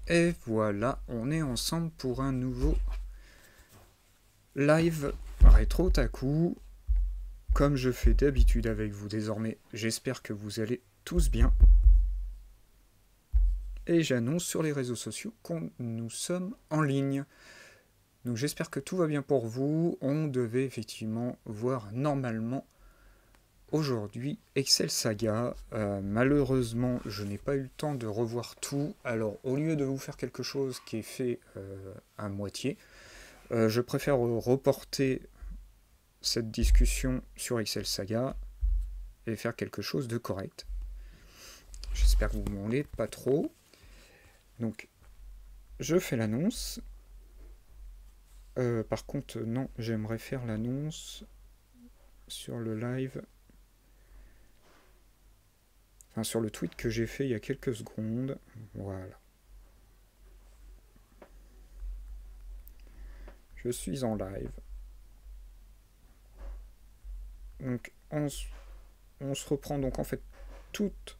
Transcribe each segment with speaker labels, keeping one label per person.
Speaker 1: Et voilà, on est ensemble pour un nouveau live rétro Taku. Comme je fais d'habitude avec vous désormais, j'espère que vous allez tous bien. Et j'annonce sur les réseaux sociaux que nous sommes en ligne. Donc j'espère que tout va bien pour vous. On devait effectivement voir normalement aujourd'hui Excel Saga. Malheureusement, je n'ai pas eu le temps de revoir tout. Alors au lieu de vous faire quelque chose qui est fait à moitié, je préfère reporter cette discussion sur Excel Saga et faire quelque chose de correct. J'espère que vous m'en voulez pas trop. Donc, je fais l'annonce. Par contre, non, j'aimerais faire l'annonce sur le live. Enfin, sur le tweet que j'ai fait il y a quelques secondes. Voilà. Je suis en live. Donc, on se reprend donc en fait toutes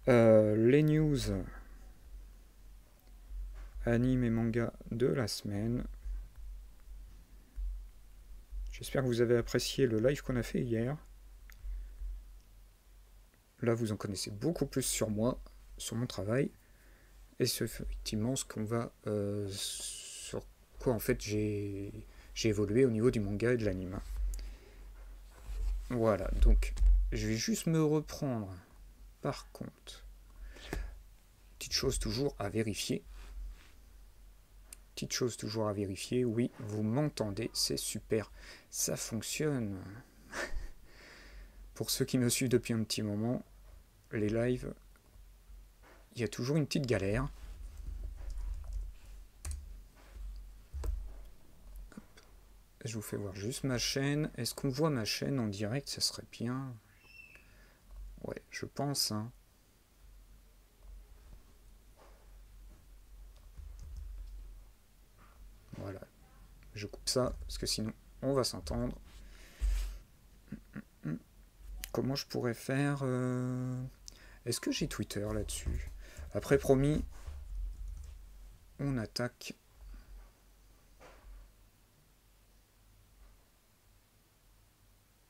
Speaker 1: les news anime et manga de la semaine. J'espère que vous avez apprécié le live qu'on a fait hier. Là, vous en connaissez beaucoup plus sur moi, sur mon travail, et c'est effectivement ce qu'on va, sur quoi en fait j'ai évolué au niveau du manga et de l'anime. Voilà, donc je vais juste me reprendre. Par contre, petite chose toujours à vérifier. Petite chose toujours à vérifier. Oui, vous m'entendez, c'est super, ça fonctionne. Pour ceux qui me suivent depuis un petit moment, les lives, il y a toujours une petite galère. Je vous fais voir juste ma chaîne. Est-ce qu'on voit ma chaîne en direct? Ça serait bien. Ouais, je pense. Hein. Voilà. Je coupe ça, parce que sinon, on va s'entendre. Comment je pourrais faire Est-ce que j'ai Twitter là-dessus? Après, promis, on attaque.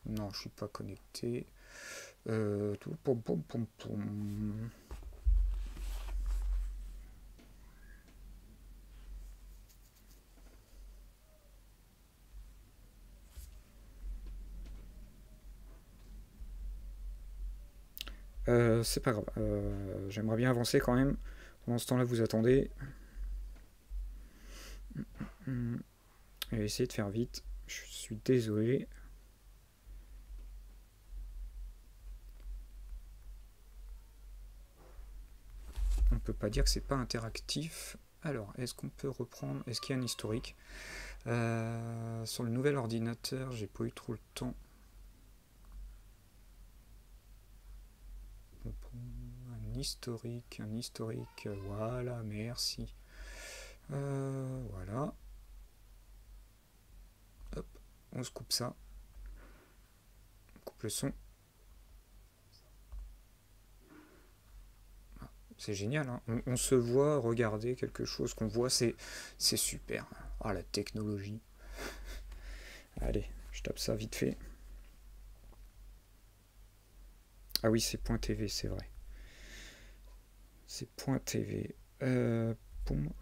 Speaker 1: Non, je suis pas connecté. C'est pas grave. J'aimerais bien avancer quand même. Pendant ce temps-là, vous attendez. Je vais essayer de faire vite. Je suis désolé. On peut pas dire que c'est pas interactif. Alors, est-ce qu'on peut reprendre? Est-ce qu'il y a un historique? Sur le nouvel ordinateur, j'ai pas eu trop le temps. Un historique, voilà, merci. Voilà. Hop, on se coupe ça. On coupe le son. C'est génial, hein. On se voit regarder quelque chose qu'on voit, c'est super. Ah, la technologie. Allez, je tape ça vite fait. Ah oui, c'est .tv, c'est vrai. C'est .tv. Boum.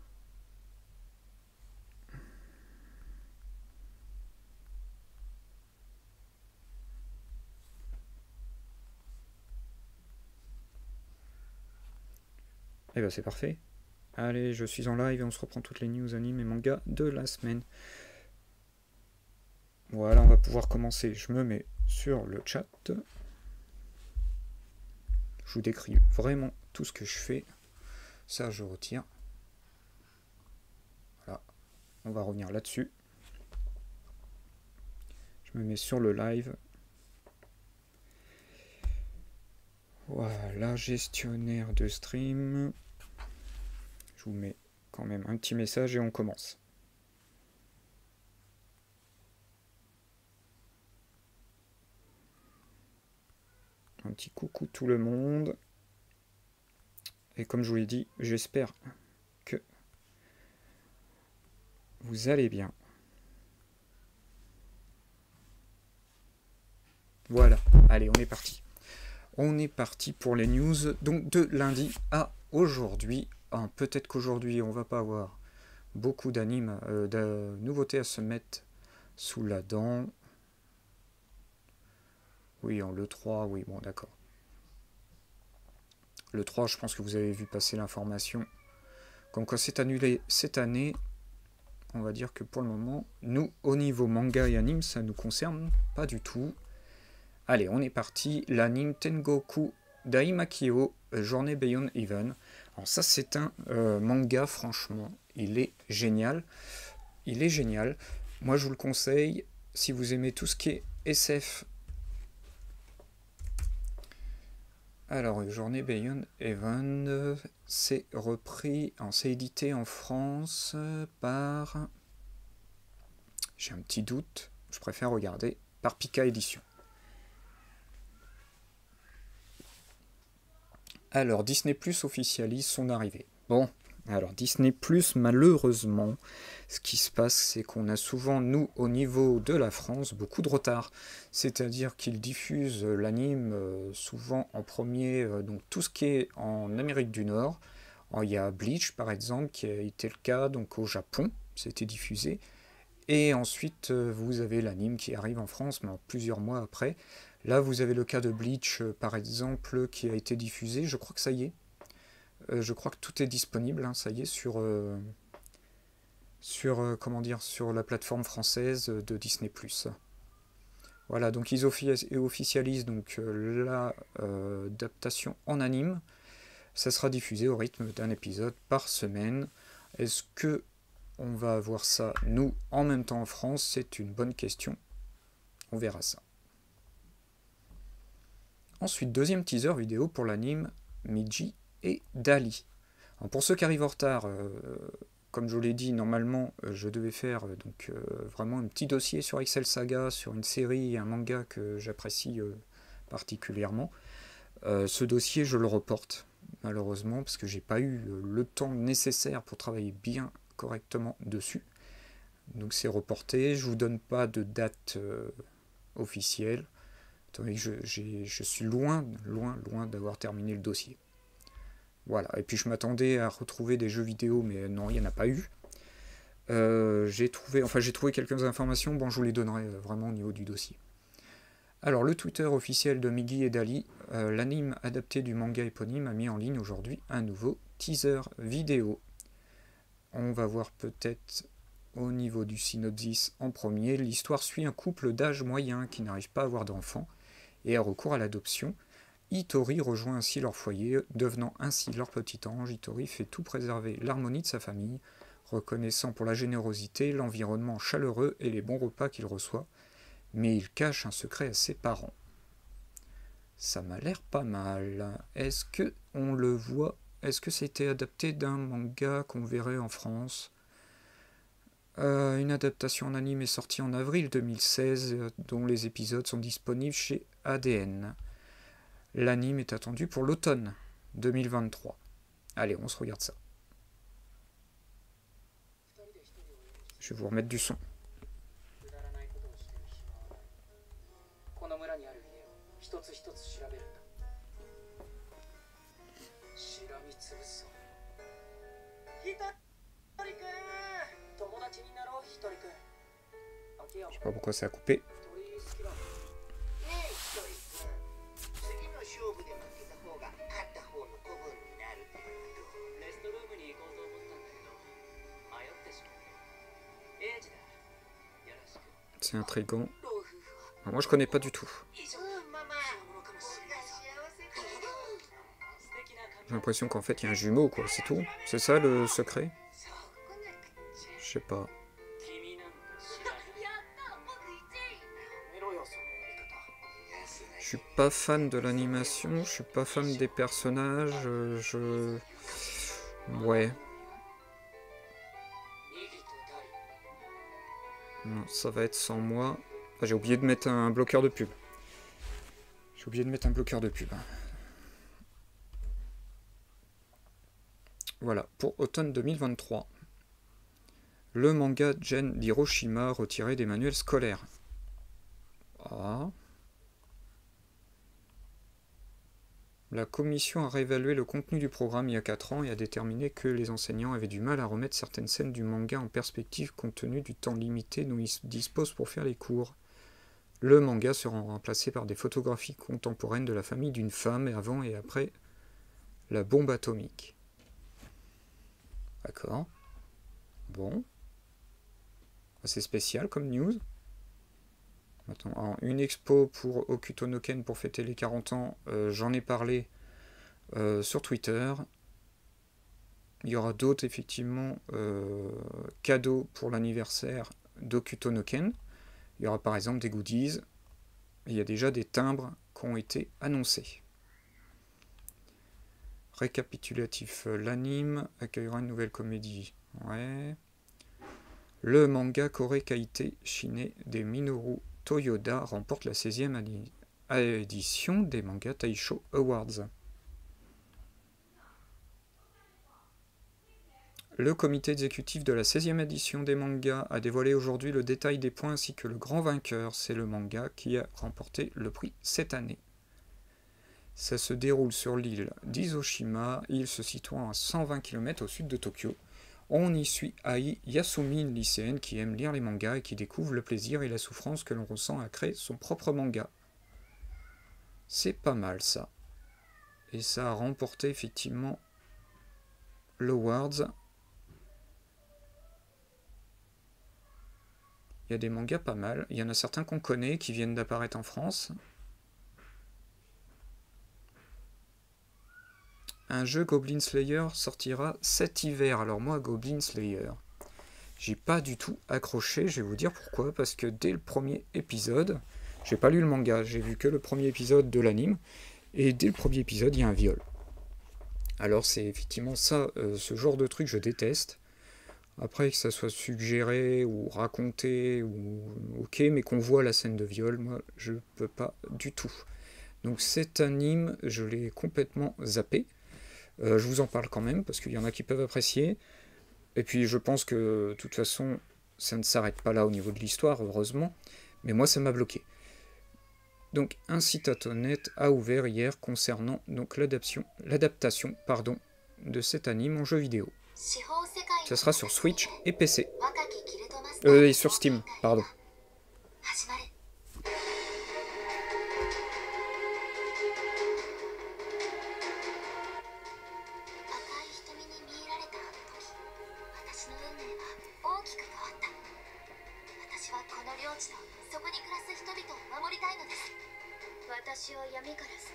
Speaker 1: Et ben c'est parfait. Allez, je suis en live et on se reprend toutes les news anime et manga de la semaine. Voilà, on va pouvoir commencer. Je me mets sur le chat. Je vous décris vraiment tout ce que je fais. Ça, je retire. Voilà, on va revenir là-dessus. Je me mets sur le live. Voilà, gestionnaire de stream. Je vous mets quand même un petit message et on commence. Un petit coucou tout le monde. Et comme je vous l'ai dit, j'espère que vous allez bien. Voilà, allez, on est parti. On est parti pour les news, donc de lundi à aujourd'hui. Peut-être qu'aujourd'hui, on va pas avoir beaucoup d'animes, de nouveautés à se mettre sous la dent. Oui, en l'E3, oui, bon, d'accord. L'E3, je pense que vous avez vu passer l'information. Comme quoi c'est annulé cette année, on va dire que pour le moment, nous, au niveau manga et anime, ça nous concerne pas du tout. Allez, on est parti. L'anime Tengoku Daimakyo, Journée Beyond Even. Alors ça, c'est un manga, franchement, il est génial. Il est génial. Moi, je vous le conseille, si vous aimez tout ce qui est SF. Alors, Journée Beyond Even, c'est repris, c'est édité en France par... J'ai un petit doute, je préfère regarder, par Pika Édition. Alors, Disney Plus officialise son arrivée. Bon, alors Disney Plus, malheureusement, ce qui se passe, c'est qu'on a souvent, nous, au niveau de la France, beaucoup de retard. C'est-à-dire qu'ils diffusent l'anime souvent en premier, donc tout ce qui est en Amérique du Nord. Alors, il y a Bleach, par exemple, qui a été le cas donc au Japon, c'était diffusé. Et ensuite, vous avez l'anime qui arrive en France, mais plusieurs mois après. Là, vous avez le cas de Bleach, par exemple, qui a été diffusé. Je crois que ça y est. Je crois que tout est disponible, hein, ça y est, sur comment dire, sur la plateforme française de Disney+. Voilà, donc ils officialisent donc l'adaptation en anime. Ça sera diffusé au rythme d'un épisode par semaine. Est-ce que on va avoir ça, nous, en même temps en France? C'est une bonne question. On verra ça. Ensuite, deuxième teaser vidéo pour l'anime Miji et Dali. Alors pour ceux qui arrivent en retard, comme je vous l'ai dit, normalement, je devais faire vraiment un petit dossier sur Excel Saga, sur une série et un manga que j'apprécie particulièrement. Ce dossier, je le reporte, malheureusement, parce que j'ai pas eu le temps nécessaire pour travailler bien correctement dessus. Donc c'est reporté, je vous donne pas de date officielle. Je suis loin d'avoir terminé le dossier. Voilà, et puis je m'attendais à retrouver des jeux vidéo, mais non, il n'y en a pas eu. J'ai trouvé quelques informations, bon, je vous les donnerai vraiment au niveau du dossier. Alors, le Twitter officiel de Migi et Dali, l'anime adapté du manga éponyme, a mis en ligne aujourd'hui un nouveau teaser vidéo. On va voir peut-être au niveau du synopsis en premier. L'histoire suit un couple d'âge moyen qui n'arrive pas à avoir d'enfants et a recours à l'adoption. Hitori rejoint ainsi leur foyer, devenant ainsi leur petit ange. Hitori fait tout préserver l'harmonie de sa famille, reconnaissant pour la générosité, l'environnement chaleureux et les bons repas qu'il reçoit, mais il cache un secret à ses parents. Ça m'a l'air pas mal. Est-ce que on le voit? Est-ce que c'était adapté d'un manga qu'on verrait en France? Une adaptation en anime est sortie en avril 2016, dont les épisodes sont disponibles chez ADN. L'anime est attendu pour l'automne 2023. Allez, on se regarde ça. Je vais vous remettre du son. Je sais pas pourquoi ça a coupé. C'est intriguant. Alors moi je connais pas du tout. J'ai l'impression qu'en fait il y a un jumeau quoi, c'est tout. C'est ça le secret? Je sais pas. Je suis pas fan de l'animation, je suis pas fan des personnages, ouais. Non, ça va être sans moi. Ah, j'ai oublié de mettre un bloqueur de pub. Voilà, pour automne 2023. Le manga Gen d'Hiroshima retiré des manuels scolaires. Ah. La commission a réévalué le contenu du programme il y a 4 ans et a déterminé que les enseignants avaient du mal à remettre certaines scènes du manga en perspective compte tenu du temps limité dont ils disposent pour faire les cours. Le manga sera remplacé par des photographies contemporaines de la famille d'une femme avant et après la bombe atomique. D'accord. Bon. C'est spécial comme news. Attends, alors, une expo pour Hokuto no Ken pour fêter les 40 ans, j'en ai parlé sur Twitter. Il y aura d'autres, effectivement, cadeaux pour l'anniversaire d'Hokuto no Ken. Il y aura par exemple des goodies. Il y a déjà des timbres qui ont été annoncés. Récapitulatif, l'anime accueillera une nouvelle comédie. Ouais. Le manga Kore Kaite Shine des Minoru Toyoda remporte la 16e édition des Manga Taisho Awards. Le comité exécutif de la 16e édition des mangas a dévoilé aujourd'hui le détail des points ainsi que le grand vainqueur, c'est le manga qui a remporté le prix cette année. Ça se déroule sur l'île d'Izoshima, île se situant à 120 km au sud de Tokyo. On y suit Ai Yasumi, une lycéenne qui aime lire les mangas et qui découvre le plaisir et la souffrance que l'on ressent à créer son propre manga. C'est pas mal ça. Et ça a remporté effectivement l'Awards. Il y a des mangas pas mal. Il y en a certains qu'on connaît qui viennent d'apparaître en France. Un jeu Goblin Slayer sortira cet hiver. Alors moi, Goblin Slayer, j'ai pas du tout accroché. Je vais vous dire pourquoi. Parce que dès le premier épisode, j'ai pas lu le manga, j'ai vu que le premier épisode de l'anime. Et dès le premier épisode, il y a un viol. Alors c'est effectivement ça, ce genre de truc, je déteste. Après que ça soit suggéré ou raconté, ou ok, mais qu'on voit la scène de viol, moi je peux pas du tout. Donc cet anime, je l'ai complètement zappé. Je vous en parle quand même, parce qu'il y en a qui peuvent apprécier. Et puis je pense que de toute façon, ça ne s'arrête pas là au niveau de l'histoire, heureusement. Mais moi ça m'a bloqué. Donc un site internet a ouvert hier concernant donc l'adaptation de cet anime en jeu vidéo. Ça sera sur Switch et PC. Et sur Steam, pardon.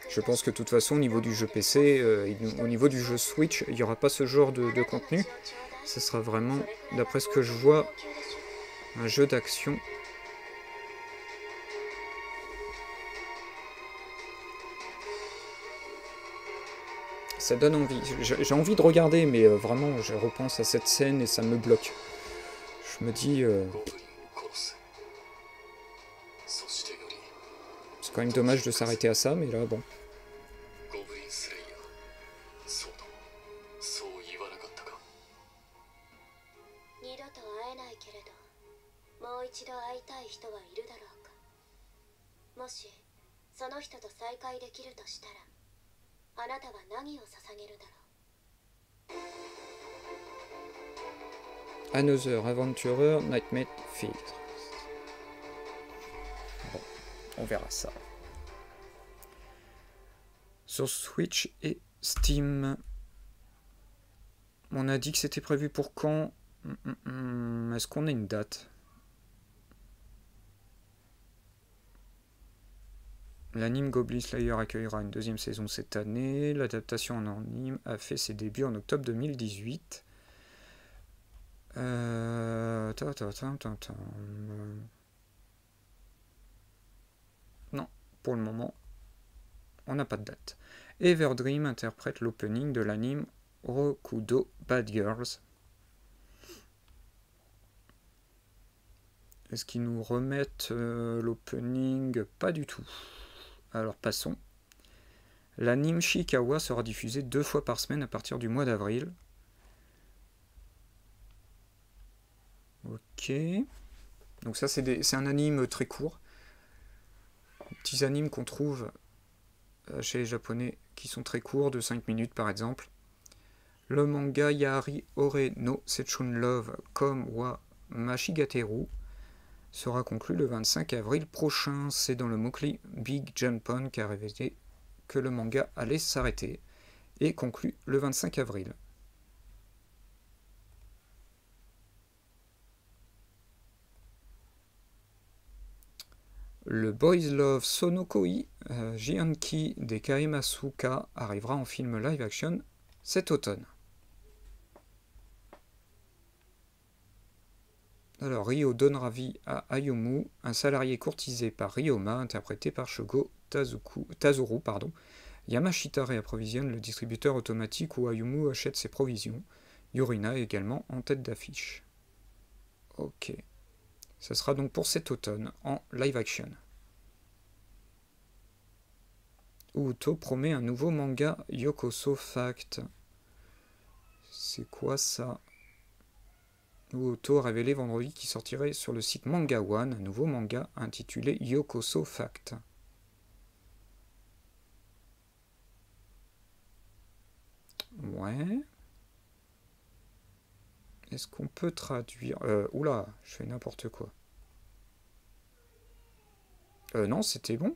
Speaker 1: Je pense que de toute façon, au niveau du jeu PC, au niveau du jeu Switch, il n'y aura pas ce genre de contenu. Ce sera vraiment, d'après ce que je vois, un jeu d'action. Ça donne envie. J'ai envie de regarder, mais vraiment, je repense à cette scène et ça me bloque. Je me dis... c'est quand même dommage de s'arrêter à ça, mais là, bon. Another Adventurer Nightmare Fear. Bon, on verra ça. Sur Switch et Steam. On a dit que c'était prévu pour quand? Est-ce qu'on a une date? L'anime Goblin Slayer accueillera une deuxième saison cette année. L'adaptation en anime a fait ses débuts en octobre 2018. Non, pour le moment, on n'a pas de date. Everdream interprète l'opening de l'anime Rokudo Bad Girls. Est-ce qu'ils nous remettent l'opening? Pas du tout. Alors passons. L'anime Shikawa sera diffusé 2 fois par semaine à partir du mois d'avril. Ok. Donc ça c'est un anime très court. Petits animes qu'on trouve chez les japonais qui sont très courts, de 5 minutes par exemple. Le manga Yahari Ore no Sechun Love Kom wa Mashigateru sera conclu le 25 avril prochain. C'est dans le Monthly Big Japan qu'a révélé que le manga allait s'arrêter et conclu le 25 avril. Le Boys Love Sonokoi Jianki de Kaimasuka arrivera en film live action cet automne. Alors Ryo donnera vie à Ayumu, un salarié courtisé par Ryoma, interprété par Shogo Tazuru. Yamashita réapprovisionne le distributeur automatique où Ayumu achète ses provisions. Yurina est également en tête d'affiche. Ok. Ce sera donc pour cet automne en live action. Uto promet un nouveau manga Yokoso Fact. C'est quoi ça? Uto a révélé vendredi qu'il sortirait sur le site Manga One un nouveau manga intitulé Yokoso Fact. Ouais. Est-ce qu'on peut traduire... oula, je fais n'importe quoi. Non, c'était bon.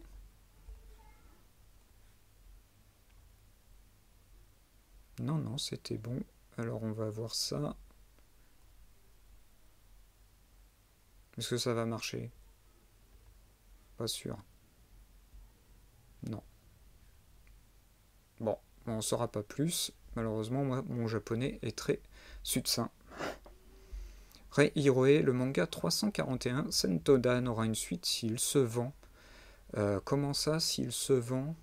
Speaker 1: Non, c'était bon. Alors on va voir ça. Est-ce que ça va marcher? Pas sûr. Non. Bon, on n'en saura pas plus. Malheureusement, moi, mon japonais est très succinct. Rei Hiroe, le manga 341, Sentodan aura une suite s'il se vend. Comment ça, s'il se vend?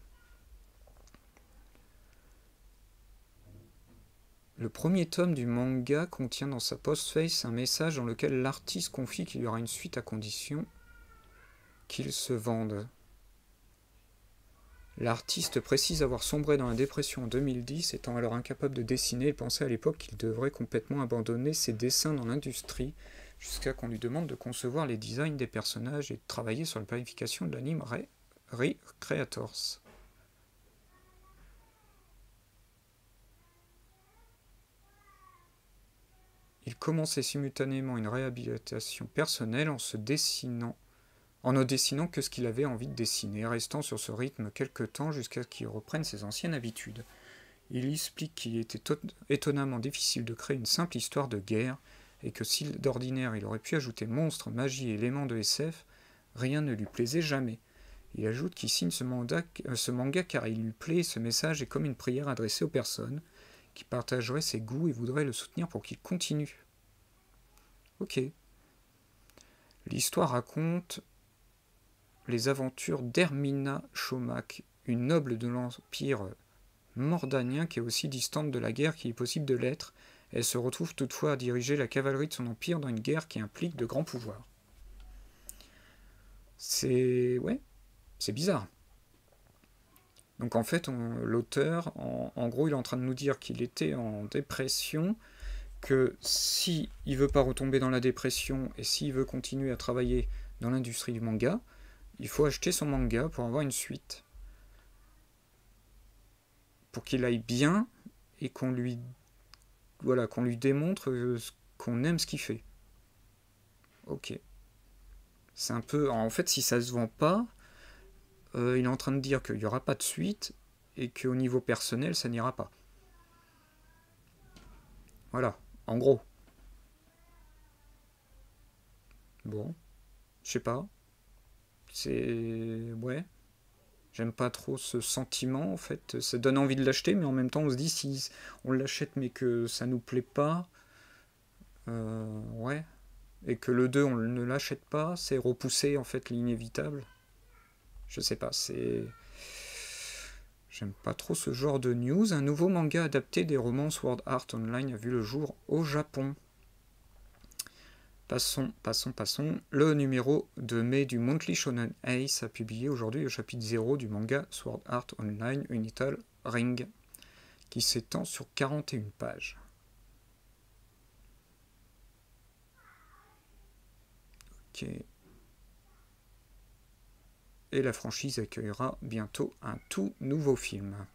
Speaker 1: Le premier tome du manga contient dans sa postface un message dans lequel l'artiste confie qu'il y aura une suite à condition qu'il se vende. L'artiste précise avoir sombré dans la dépression en 2010, étant alors incapable de dessiner et pensait à l'époque qu'il devrait complètement abandonner ses dessins dans l'industrie, jusqu'à qu'on lui demande de concevoir les designs des personnages et de travailler sur la planification de l'anime Recreators. Il commençait simultanément une réhabilitation personnelle en ne dessinant que ce qu'il avait envie de dessiner, restant sur ce rythme quelque temps jusqu'à ce qu'il reprenne ses anciennes habitudes. Il explique qu'il était étonnamment difficile de créer une simple histoire de guerre, et que si d'ordinaire il aurait pu ajouter monstres, magie et éléments de SF, rien ne lui plaisait jamais. Il ajoute qu'il signe ce manga car il lui plaît, et ce message est comme une prière adressée aux personnes qui partageraient ses goûts et voudraient le soutenir pour qu'il continue. Ok. L'histoire raconte les aventures d'Hermina Shomak, une noble de l'Empire mordanien qui est aussi distante de la guerre qu'il est possible de l'être. Elle se retrouve toutefois à diriger la cavalerie de son empire dans une guerre qui implique de grands pouvoirs. C'est bizarre. Donc en fait, l'auteur, en gros, il est en train de nous dire qu'il était en dépression, que s'il ne veut pas retomber dans la dépression et s'il veut continuer à travailler dans l'industrie du manga, il faut acheter son manga pour avoir une suite. Pour qu'il aille bien et qu'on lui démontre qu'on aime ce qu'il fait. Ok. C'est un peu... En fait, si ça se vend pas, il est en train de dire qu'il n'y aura pas de suite et qu'au niveau personnel, ça n'ira pas. Voilà, en gros. Bon, je sais pas. C'est... Ouais. J'aime pas trop ce sentiment, en fait. Ça donne envie de l'acheter, mais en même temps, on se dit, si on l'achète mais que ça nous plaît pas, ouais. Et que le 2, on ne l'achète pas, c'est repousser, en fait, l'inévitable. Je sais pas, c'est... J'aime pas trop ce genre de news. Un nouveau manga adapté des romans Sword Art Online a vu le jour au Japon. Passons. Le numéro de mai du Monthly Shonen Ace a publié aujourd'hui le chapitre 0 du manga Sword Art Online Unital Ring, qui s'étend sur 41 pages. Ok. Et la franchise accueillera bientôt un tout nouveau film.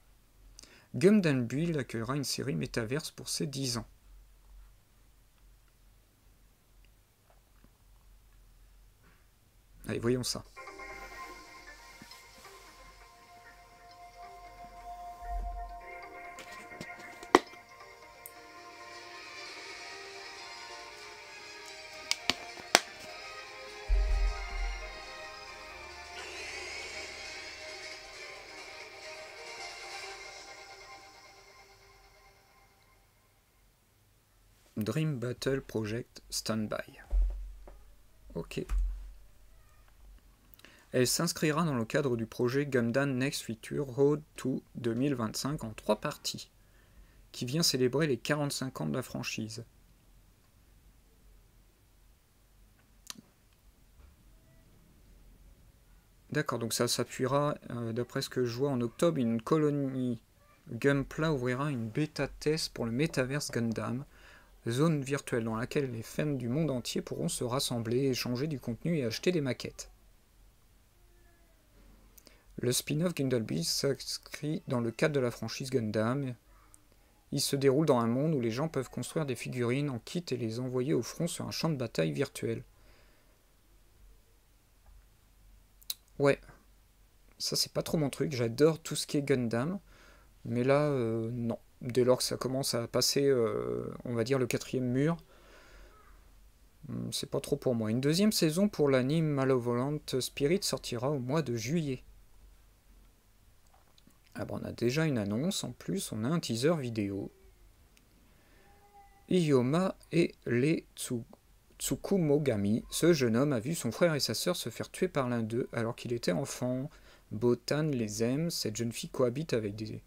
Speaker 1: Gundam Build accueillera une série métaverse pour ses 10 ans. Allez, voyons ça. Dream Battle Project Standby. Ok. Elle s'inscrira dans le cadre du projet Gundam Next Future Road to 2025 en 3 parties, qui vient célébrer les 45 ans de la franchise. D'accord, donc ça s'appuiera, d'après ce que je vois en octobre, une colonie Gunpla ouvrira une bêta test pour le Metaverse Gundam, zone virtuelle dans laquelle les fans du monde entier pourront se rassembler, échanger du contenu et acheter des maquettes. Le spin-off Gundam Build s'inscrit dans le cadre de la franchise Gundam. Il se déroule dans un monde où les gens peuvent construire des figurines en kit et les envoyer au front sur un champ de bataille virtuel. Ouais, ça c'est pas trop mon truc, j'adore tout ce qui est Gundam, mais là, non. Dès lors que ça commence à passer, on va dire, le 4e mur, c'est pas trop pour moi. Une 2e saison pour l'anime Malevolent Spirit sortira au mois de juillet. Ah bon, on a déjà une annonce, en plus on a un teaser vidéo. Iyoma et les Tsukumogami. Ce jeune homme a vu son frère et sa sœur se faire tuer par l'un d'eux alors qu'il était enfant. Botan les aime, cette jeune fille cohabite avec des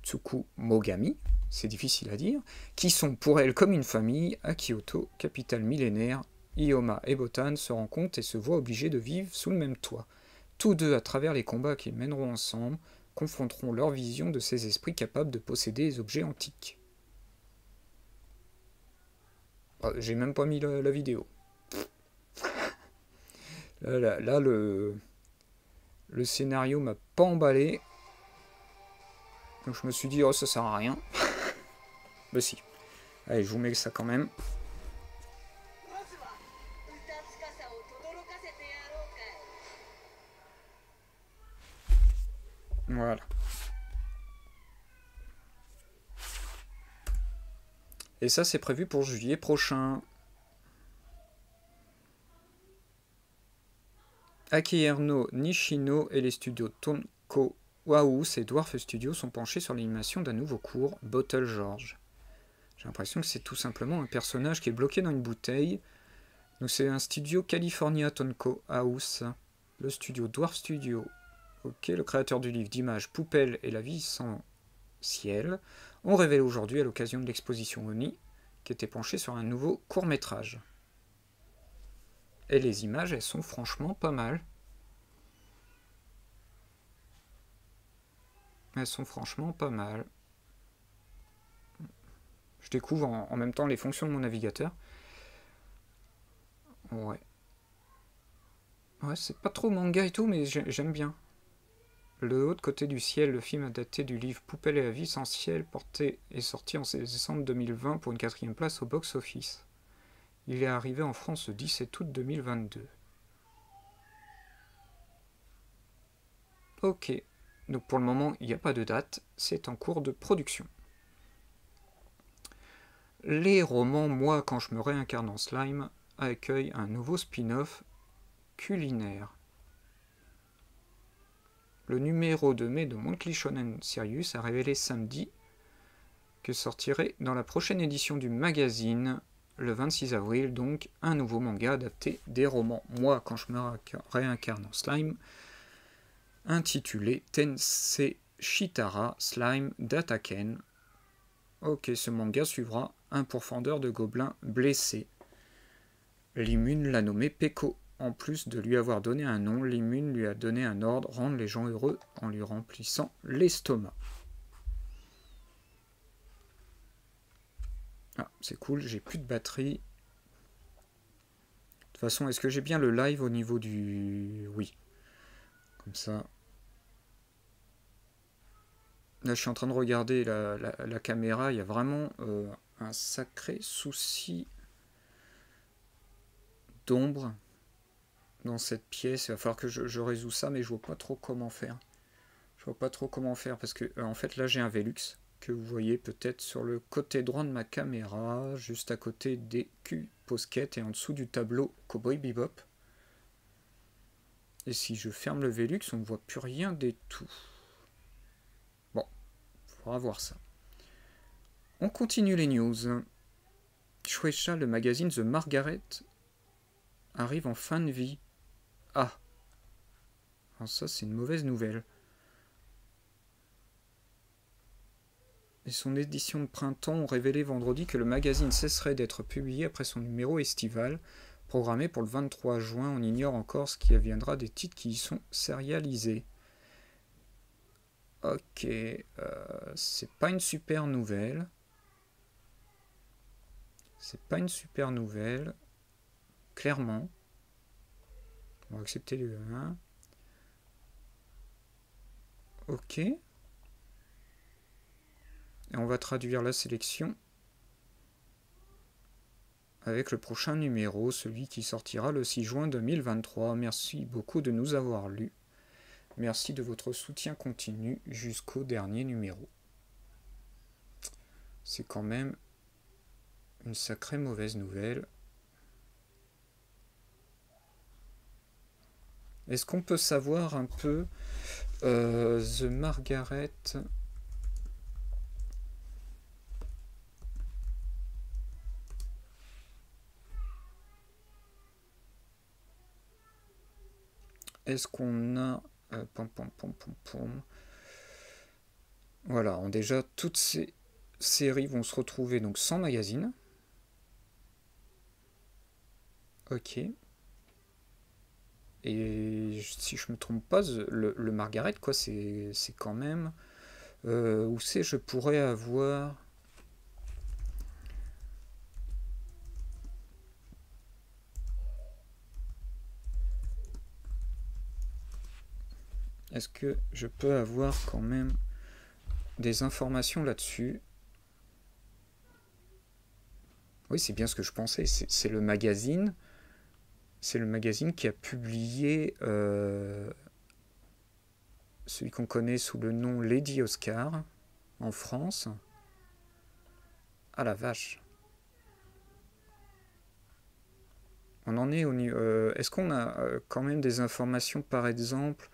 Speaker 1: Tsukumogami, c'est difficile à dire, qui sont pour elle comme une famille. À Kyoto, capitale millénaire, Iyoma et Botan se rencontrent et se voient obligés de vivre sous le même toit. Tous deux, à travers les combats qu'ils mèneront ensemble, confronteront leur vision de ces esprits capables de posséder des objets antiques. J'ai même pas mis la vidéo. Là, le scénario m'a pas emballé. Donc je me suis dit, oh, ça sert à rien. Bah si. Allez, je vous mets ça quand même. Voilà. Et ça, c'est prévu pour juillet prochain. Akihiro Nishino et les studios Tonko House et Dwarf Studios sont penchés sur l'animation d'un nouveau cours, Bottle George. J'ai l'impression que c'est tout simplement un personnage qui est bloqué dans une bouteille. Donc c'est un studio California Tonko House, le studio Dwarf Studio, ok, le créateur du livre d'images Poupelle et la vie sans ciel, ont révélé aujourd'hui à l'occasion de l'exposition Oni qui était penchée sur un nouveau court-métrage. Et les images, elles sont franchement pas mal. Elles sont franchement pas mal. Je découvre en même temps les fonctions de mon navigateur. Ouais. Ouais, c'est pas trop manga et tout, mais j'aime bien. Le Haut de côté du ciel, le film adapté du livre Poupelle et la vie sans ciel, porté et sorti en décembre 2020 pour une 4e place au box-office. Il est arrivé en France le 17 août 2022. Ok, donc pour le moment, il n'y a pas de date, c'est en cours de production. Les romans Moi quand je me réincarne en slime accueillent un nouveau spin-off culinaire. Le numéro de mai de Monthly Shonen Sirius a révélé samedi que sortirait dans la prochaine édition du magazine, le 26 avril, donc un nouveau manga adapté des romans Moi quand je me réincarne en slime, intitulé Tensei Shitara Slime d'Ataken. Ok, ce manga suivra un pourfendeur de gobelins blessé. L'Immune l'a nommé Peko. En plus de lui avoir donné un nom, l'Immune lui a donné un ordre, rendre les gens heureux en lui remplissant l'estomac. Ah, c'est cool, j'ai plus de batterie. De toute façon, est-ce que j'ai bien le live au niveau du... Oui. Comme ça. Là, je suis en train de regarder la caméra. Il y a vraiment un sacré souci d'ombre dans cette pièce. Il va falloir que je résous ça, mais je vois pas trop comment faire. Je vois pas trop comment faire parce que en fait là j'ai un Velux que vous voyez peut-être sur le côté droit de ma caméra, juste à côté des Q-Posket et en dessous du tableau Cowboy Bebop. Et si je ferme le Velux, on ne voit plus rien du tout. Bon, il faudra voir ça. On continue les news. Shueisha, le magazine The Margaret, arrive en fin de vie. Ah, alors ça c'est une mauvaise nouvelle. Et son édition de printemps ont révélé vendredi que le magazine cesserait d'être publié après son numéro estival, programmé pour le 23 juin. On ignore encore ce qui adviendra des titres qui y sont sérialisés. Ok, c'est pas une super nouvelle. C'est pas une super nouvelle. Clairement. On va accepter le 1. Ok. Et on va traduire la sélection avec le prochain numéro, celui qui sortira le 6 juin 2023. Merci beaucoup de nous avoir lus. Merci de votre soutien continu jusqu'au dernier numéro. C'est quand même une sacrée mauvaise nouvelle. Est-ce qu'on peut savoir un peu The Margaret... Est-ce qu'on a... Voilà, déjà, toutes ces séries vont se retrouver donc sans magazine. Ok. Et si je me trompe pas, le Margaret, quoi, c'est quand même... où c'est, je pourrais avoir... Est-ce que je peux avoir quand même des informations là-dessus? Oui, c'est bien ce que je pensais. C'est le magazine. C'est le magazine qui a publié celui qu'on connaît sous le nom Lady Oscar en France. Ah la vache. On en est au niveau... Est-ce qu'on a quand même des informations, par exemple,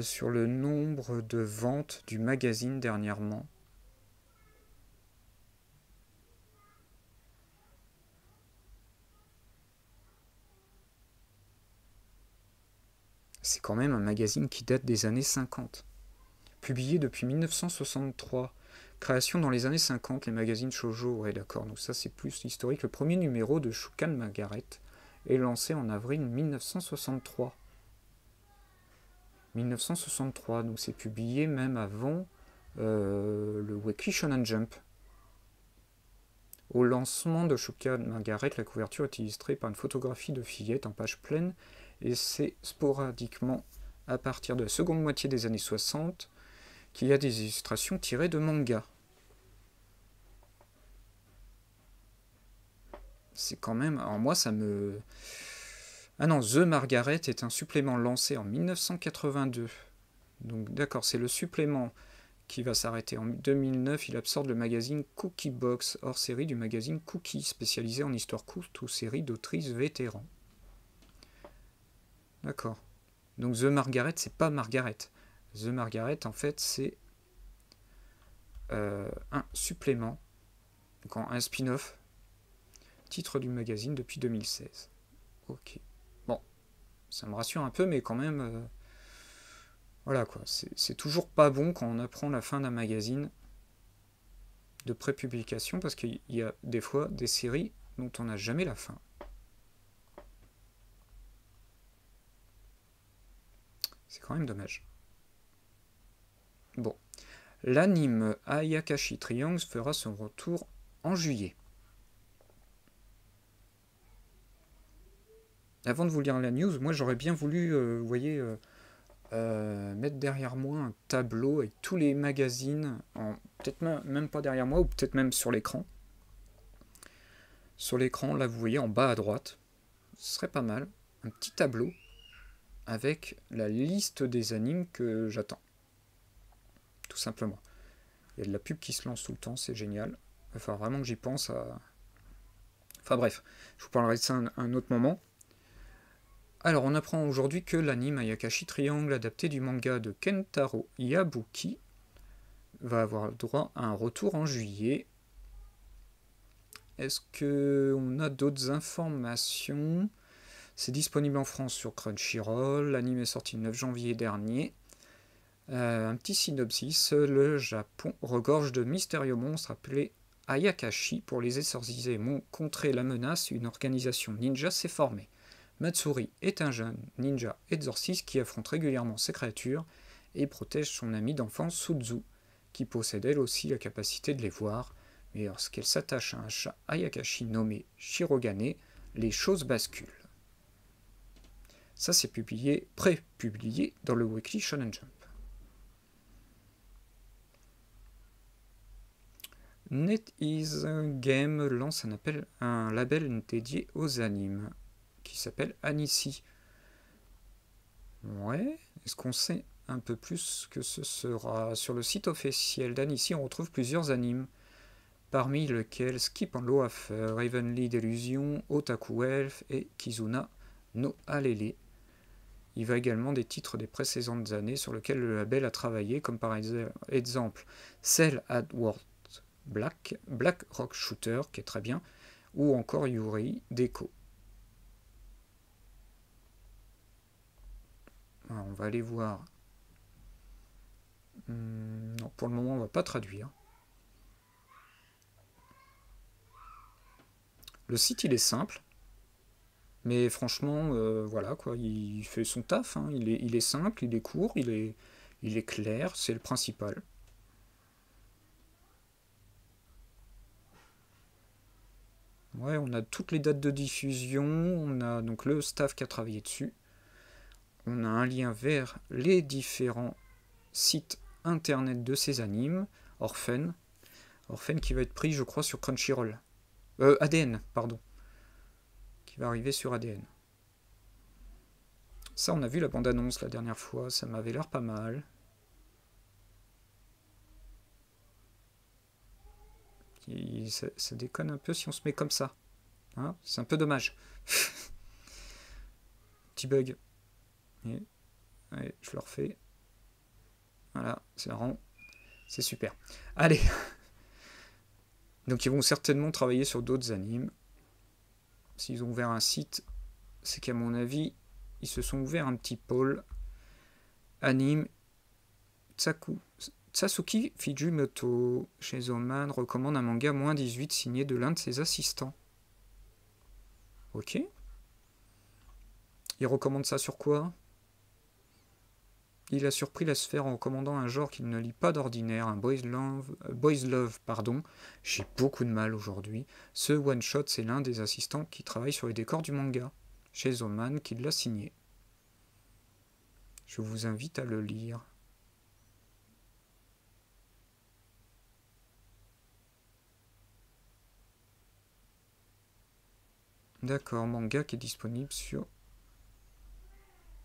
Speaker 1: sur le nombre de ventes du magazine dernièrement? C'est quand même un magazine qui date des années 50. Publié depuis 1963. Création dans les années 50, les magazines shoujo, ouais d'accord, donc ça c'est plus historique. Le premier numéro de Shukan Margaret est lancé en avril 1963. 1963, donc c'est publié même avant le Weekly Shonen Jump. Au lancement de Shukan Margaret, la couverture est illustrée par une photographie de fillette en page pleine, et c'est sporadiquement à partir de la seconde moitié des années 60 qu'il y a des illustrations tirées de manga. C'est quand même... Alors moi ça me... Ah non, The Margaret est un supplément lancé en 1982. Donc d'accord, c'est le supplément qui va s'arrêter en 2009. Il absorbe le magazine Cookie Box, hors série du magazine Cookie, spécialisé en histoire courte ou série d'autrices vétérans. D'accord. Donc The Margaret, c'est pas Margaret. The Margaret, en fait, c'est un supplément, donc un spin-off, titre du magazine depuis 2016. Ok. Bon, ça me rassure un peu, mais quand même, voilà quoi. C'est toujours pas bon quand on apprend la fin d'un magazine de prépublication, parce qu'il y a des fois des séries dont on n'a jamais la fin. C'est quand même dommage. Bon. L'anime Ayakashi Triangle fera son retour en juillet. avant de vous lire la news, moi j'aurais bien voulu, vous voyez, mettre derrière moi un tableau avec tous les magazines, peut-être même pas derrière moi, ou peut-être même sur l'écran. Sur l'écran, là vous voyez en bas à droite, ce serait pas mal, un petit tableau avec la liste des animes que j'attends. Tout simplement. Il y a de la pub qui se lance tout le temps, c'est génial. Enfin, vraiment que j'y pense à... Enfin bref, je vous parlerai de ça un autre moment. Alors, on apprend aujourd'hui que l'anime Ayakashi Triangle, adapté du manga de Kentaro Yabuki, va avoir droit à un retour en juillet. Est-ce qu'on a d'autres informations? C'est disponible en France sur Crunchyroll. L'anime est sorti le 9 janvier dernier. Un petit synopsis. Le Japon regorge de mystérieux monstres appelés Ayakashi. Pour les exorciser et contrer la menace, une organisation ninja s'est formée. Matsuri est un jeune ninja exorciste qui affronte régulièrement ces créatures et protège son amie d'enfance Suzu, qui possède elle aussi la capacité de les voir. Mais lorsqu'elle s'attache à un chat Ayakashi nommé Shirogane, les choses basculent. Ça, c'est pré-publié dans le Weekly Shonen Jump. NetEase Game lance un label dédié aux animes qui s'appelle Annecy. Ouais, est-ce qu'on sait un peu plus ce que ce sera? Sur le site officiel d'Annecy, on retrouve plusieurs animes, parmi lesquels Skip and Loaf, Ravenly Delusion, Otaku Elf et Kizuna no Alele. Il va également des titres des précédentes années sur lesquels le label a travaillé, comme par exemple Cell Adward Black Rock Shooter, qui est très bien, ou encore Yuri Deco. Alors, on va aller voir. Non, pour le moment, on ne va pas traduire. Le site, il est simple. Mais franchement, voilà, quoi, il fait son taf. Hein. Il est simple, il est court, il est clair, c'est le principal. Ouais, on a toutes les dates de diffusion, on a donc le staff qui a travaillé dessus. On a un lien vers les différents sites internet de ces animes. Orphan qui va être pris, je crois, sur Crunchyroll. ADN, pardon. Qui va arriver sur ADN. Ça, on a vu la bande-annonce la dernière fois, ça m'avait l'air pas mal. Ça déconne un peu si on se met comme ça. Hein, c'est un peu dommage. Petit bug. Allez, je le refais. Voilà, c'est marrant. C'est super. Allez. Donc ils vont certainement travailler sur d'autres animes. S'ils ont ouvert un site, c'est qu'à mon avis, ils se sont ouverts un petit pôle. Anime Satsuki Fujimoto chez Zoman recommande un manga moins 18 signé de l'un de ses assistants. Ok. Il recommande ça sur quoi? Il a surpris la sphère en recommandant un genre qu'il ne lit pas d'ordinaire, un boys love, pardon. J'ai beaucoup de mal aujourd'hui. Ce one-shot, c'est l'un des assistants qui travaille sur les décors du manga, chez Zoman, qui l'a signé. Je vous invite à le lire. D'accord, manga qui est disponible sur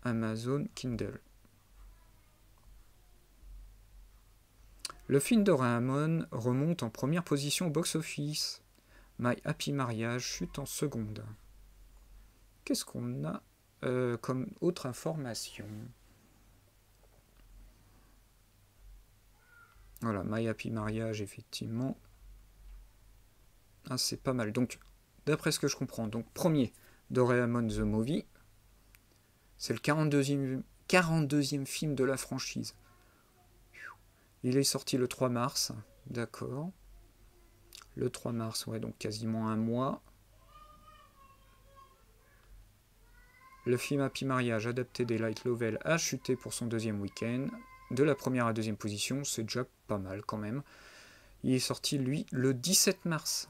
Speaker 1: Amazon Kindle. Le film Doraemon remonte en première position au box-office. My Happy Marriage chute en seconde. Qu'est-ce qu'on a comme autre information? Voilà, My Happy Marriage, effectivement. Ah, c'est pas mal. Donc, d'après ce que je comprends, donc premier, Doraemon The Movie. C'est le 42e film de la franchise. Il est sorti le 3 mars, d'accord. Le 3 mars, ouais, donc quasiment un mois. Le film Happy Marriage, adapté des light novels, a chuté pour son deuxième week-end. De la première à deuxième position, c'est déjà pas mal quand même. Il est sorti, lui, le 17 mars.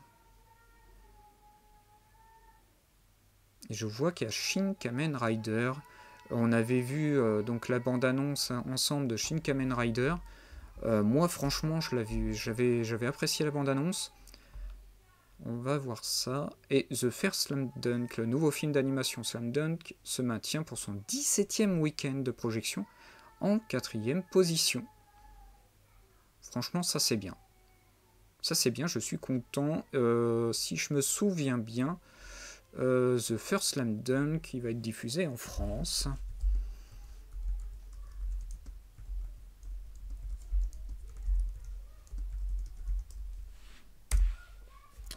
Speaker 1: Et je vois qu'il y a Shin Kamen Rider. On avait vu donc la bande-annonce ensemble de Shin Kamen Rider. Moi, franchement, j'avais apprécié la bande-annonce. On va voir ça. Et The First Slam Dunk, le nouveau film d'animation Slam Dunk, se maintient pour son 17e week-end de projection en 4e position. Franchement, ça c'est bien. Ça c'est bien, je suis content. Si je me souviens bien, The First Slam Dunk, il va être diffusé en France.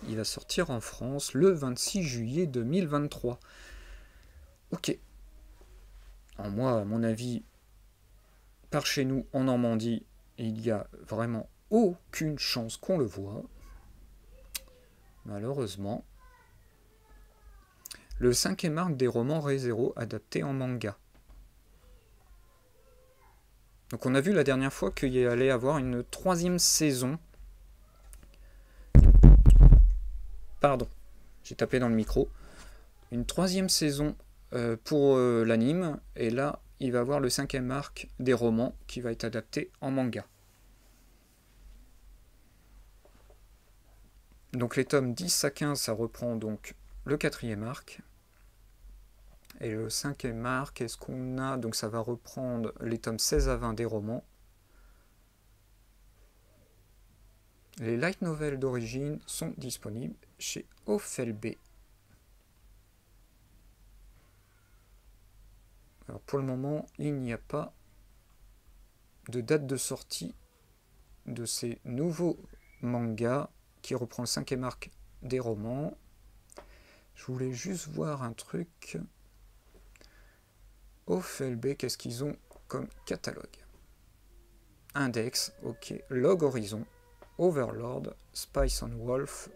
Speaker 1: Il va sortir en France le 26 juillet 2023. Ok. Alors moi, à mon avis, par chez nous, en Normandie, il n'y a vraiment aucune chance qu'on le voit. Malheureusement. Le 5e arc des romans Re:Zero adapté en manga. Donc on a vu la dernière fois qu'il y allait avoir une 3e saison. Pardon, j'ai tapé dans le micro. Une 3e saison pour l'anime. Et là, il va avoir le 5e arc des romans qui va être adapté en manga. Donc les tomes 10 à 15, ça reprend donc le 4e arc. Et le 5e arc, est-ce qu'on a... Donc ça va reprendre les tomes 16 à 20 des romans. Les light novels d'origine sont disponibles chez Oflb. Alors pour le moment, il n'y a pas de date de sortie de ces nouveaux mangas qui reprend le 5e arc des romans. Je voulais juste voir un truc. Oflb, qu'est-ce qu'ils ont comme catalogue? Index, ok. Log Horizon, Overlord, Spice and Wolf,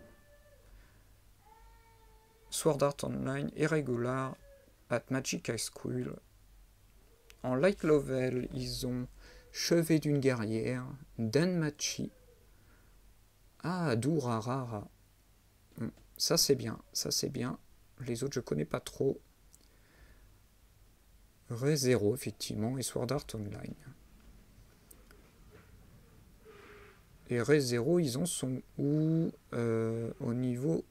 Speaker 1: Sword Art Online, Irregular, At Magic High School. En light novel, ils ont Chevet d'une guerrière, Danmachi. Ah, Durarara. Ça c'est bien, ça c'est bien. Les autres je connais pas trop. Re:Zero effectivement et Sword Art Online. Et Re:Zero, ils en sont où au niveau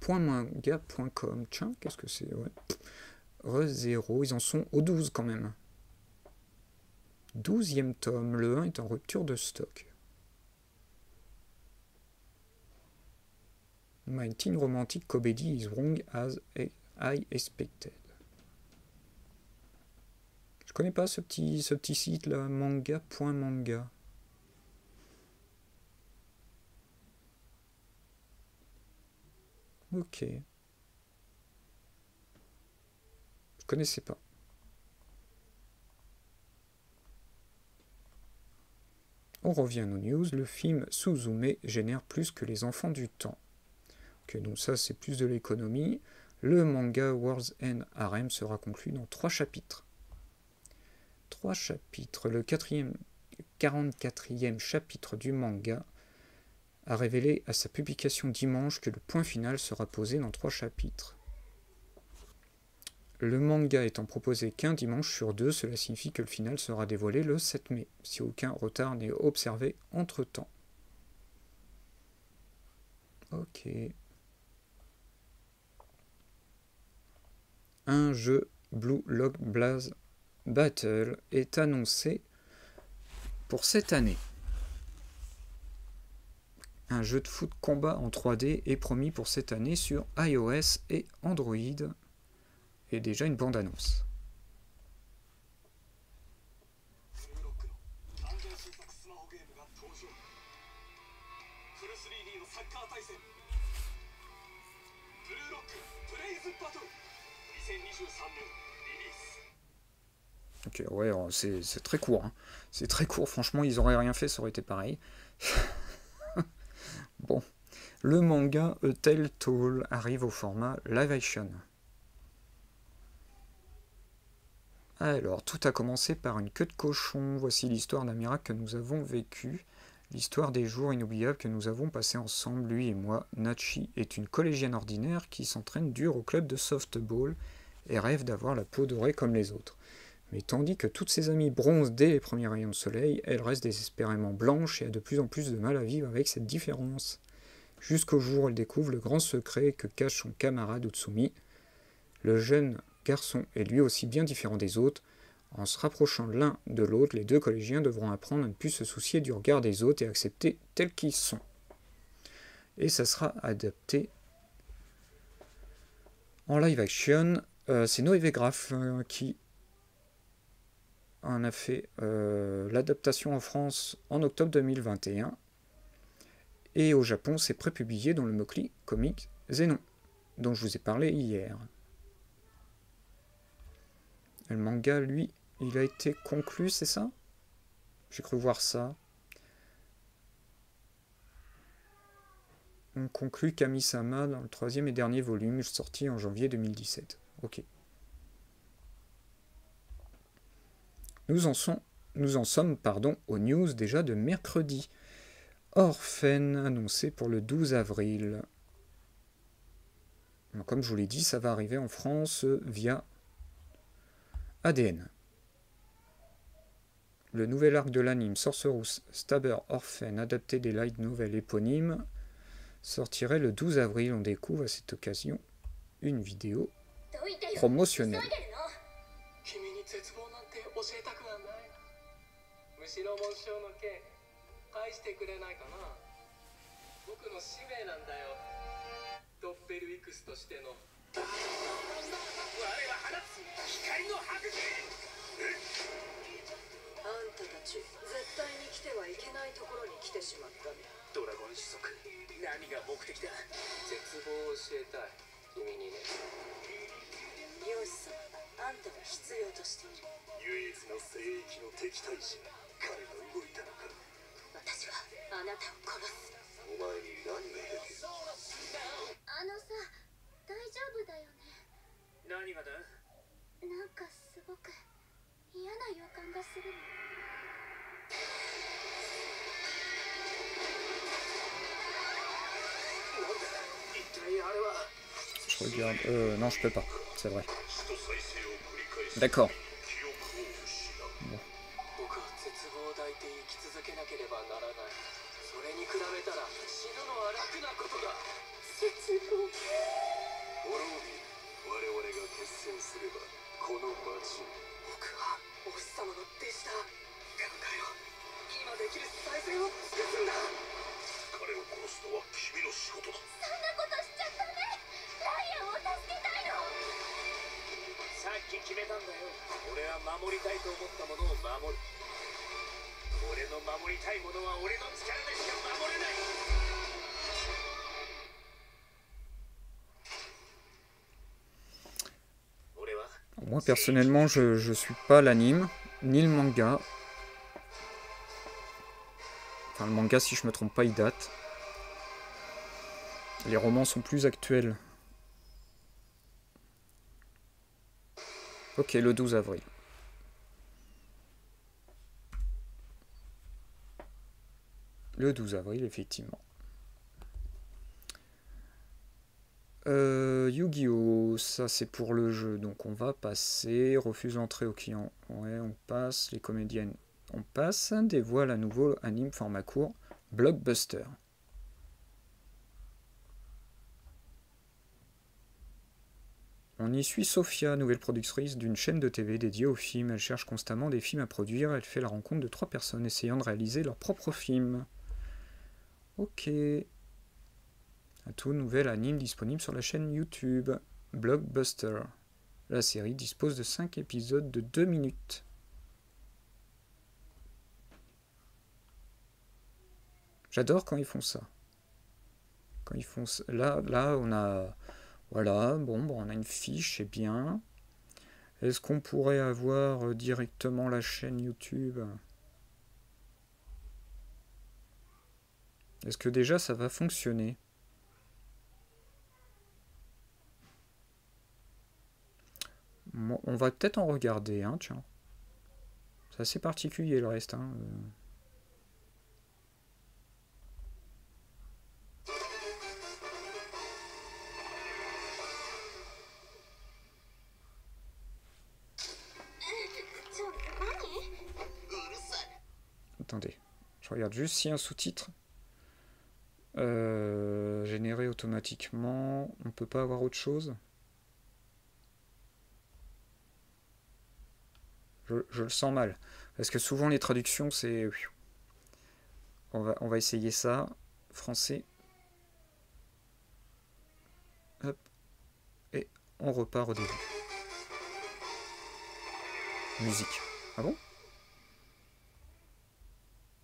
Speaker 1: .manga.com. Tiens, qu'est-ce que c'est? Ouais. Re:Zero, ils en sont au 12 quand même. 12e tome, le 1 est en rupture de stock. My teen romantic comedy is wrong as I expected. Je connais pas ce petit site là, manga.manga. Ok. Je connaissais pas. On revient aux news. Le film Suzume génère plus que les enfants du temps. Ok, donc ça c'est plus de l'économie. Le manga World's End Harem sera conclu dans 3 chapitres. 3 chapitres. Le 44e chapitre du manga a révélé à sa publication dimanche que le point final sera posé dans 3 chapitres. Le manga étant proposé qu'un dimanche sur 2, cela signifie que le final sera dévoilé le 7 mai, si aucun retard n'est observé entre-temps. Ok. Un jeu Blue Lock Blaze Battle est annoncé pour cette année. Un jeu de foot combat en 3D est promis pour cette année sur iOS et Android. Et déjà une bande-annonce. Ok, ouais, c'est très court. Hein. C'est très court, franchement, ils auraient rien fait, ça aurait été pareil. Bon. Le manga A Tale Told arrive au format live action. Alors, tout a commencé par une queue de cochon. Voici l'histoire d'un miracle que nous avons vécu. L'histoire des jours inoubliables que nous avons passés ensemble, lui et moi. Nachi est une collégienne ordinaire qui s'entraîne dur au club de softball et rêve d'avoir la peau dorée comme les autres. Mais tandis que toutes ses amies bronzent dès les premiers rayons de soleil, elle reste désespérément blanche et a de plus en plus de mal à vivre avec cette différence. Jusqu'au jour où elle découvre le grand secret que cache son camarade Utsumi. Le jeune garçon est lui aussi bien différent des autres. En se rapprochant l'un de l'autre, les deux collégiens devront apprendre à ne plus se soucier du regard des autres et accepter tels qu'ils sont. Et ça sera adapté en live action. C'est Noé Graff qui en a fait l'adaptation en France en octobre 2021. Et au Japon, c'est prépublié dans le Mokli Comics Zenon, dont je vous ai parlé hier. Et le manga, lui, il a été conclu, c'est ça? J'ai cru voir ça. On conclut Kami-sama dans le 3e et dernier volume, sorti en janvier 2017. Ok. Nous en sommes aux news déjà de mercredi. Orphan annoncé pour le 12 avril. Comme je vous l'ai dit, ça va arriver en France via ADN. Le nouvel arc de l'anime Sorcerous Stabber Orphan, adapté des light novels éponymes, sortirait le 12 avril. On découvre à cette occasion une vidéo promotionnelle. Je regarde. Non, je peux pas. C'est vrai. D'accord. Bon. Moi personnellement je suis pas l'anime ni le manga. Enfin le manga, si je me trompe pas, il date. Les romans sont plus actuels. Ok, le 12 avril. Le 12 avril, effectivement. Yu-Gi-Oh! Ça c'est pour le jeu, donc on va passer. Refuse l'entrée au client. Ouais, on passe. Les comédiennes, on passe. Dévoile un nouveau anime format court, Blockbuster. On y suit Sophia, nouvelle productrice d'une chaîne de TV dédiée aux films. Elle cherche constamment des films à produire. Elle fait la rencontre de 3 personnes essayant de réaliser leur propre film. Ok. Un tout nouvel anime disponible sur la chaîne YouTube, Blockbuster. La série dispose de 5 épisodes de 2 minutes. J'adore quand ils font ça. Quand ils font ça. Là, on a... Voilà, bon, on a une fiche, c'est bien. Est-ce qu'on pourrait avoir directement la chaîne YouTube? Est-ce que déjà ça va fonctionner? Bon, on va peut-être en regarder, hein, tiens. C'est assez particulier le reste, hein. regarde juste si un sous-titre généré automatiquement. On peut pas avoir autre chose. Je le sens mal. Parce que souvent les traductions c'est... On va essayer ça. Français. Hop. Et on repart au début. Musique. Ah bon?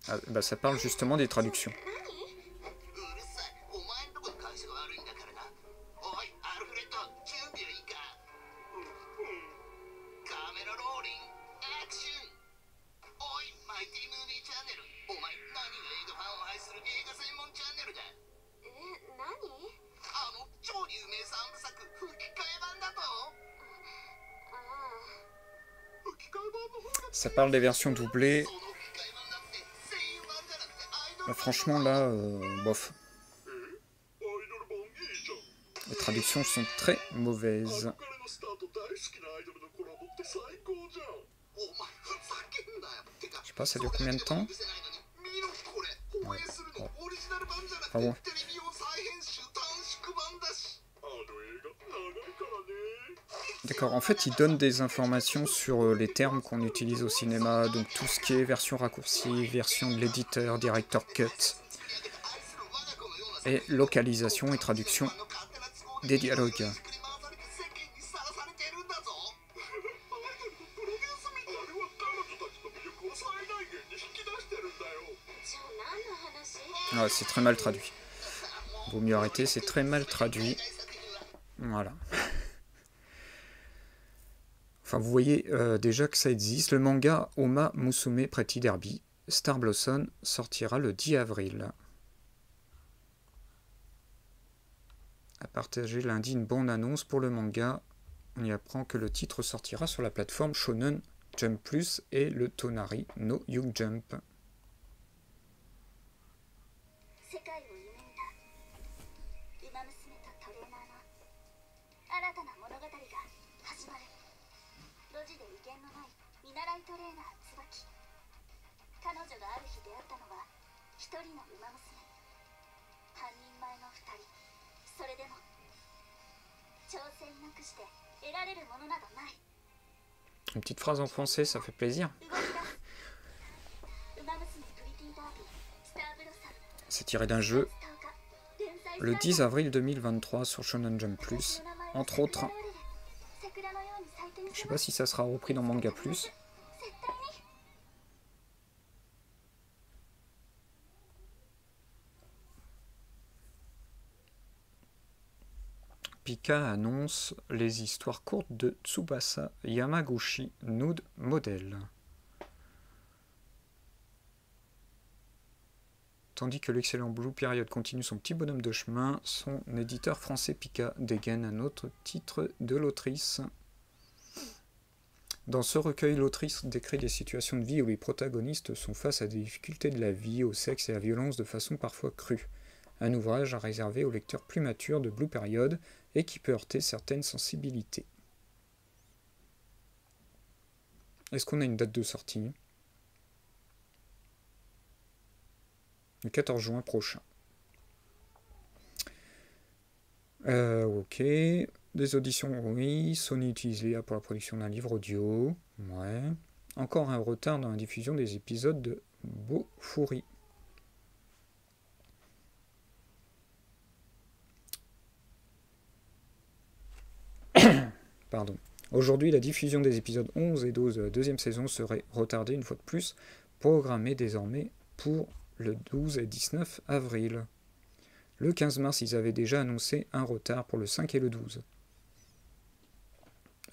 Speaker 1: Ah, bah ça parle justement des traductions. Ça parle des versions doublées. Franchement là, bof. Les traductions sont très mauvaises. Je sais pas, ça dure combien de temps? Ouais. Bon. Enfin bon. D'accord, en fait, il donne des informations sur les termes qu'on utilise au cinéma, donc tout ce qui est version raccourcie, version de l'éditeur, director cut, et localisation et traduction des dialogues. Ouais, c'est très mal traduit. Vaut mieux arrêter, c'est très mal traduit. Voilà. Enfin, vous voyez déjà que ça existe. Le manga Oma Musume Pretty Derby, Star Blossom, sortira le 10 avril. A partagé lundi une bonne annonce pour le manga. On y apprend que le titre sortira sur la plateforme Shonen Jump Plus et le Tonari no Young Jump. Une petite phrase en français, ça fait plaisir. C'est tiré d'un jeu le 10 avril 2023 sur Shonen Jump Plus, entre autres. Je sais pas si ça sera repris dans Manga Plus. Pika annonce les histoires courtes de Tsubasa Yamaguchi Nude Model. Tandis que l'excellent Blue Period continue son petit bonhomme de chemin, son éditeur français Pika dégaine un autre titre de l'autrice. Dans ce recueil, l'autrice décrit des situations de vie où les protagonistes sont face à des difficultés de la vie, au sexe et à la violence de façon parfois crue. Un ouvrage à réserver aux lecteurs plus matures de Blue Period et qui peut heurter certaines sensibilités. Est-ce qu'on a une date de sortie ? Le 14 juin prochain. Ok. Des auditions, oui. Sony utilise l'IA pour la production d'un livre audio. Ouais. Encore un retard dans la diffusion des épisodes de Bofuri. Pardon. Aujourd'hui, la diffusion des épisodes 11 et 12 de la deuxième saison serait retardée une fois de plus, programmée désormais pour le 12 et 19 avril. Le 15 mars, ils avaient déjà annoncé un retard pour le 5 et le 12.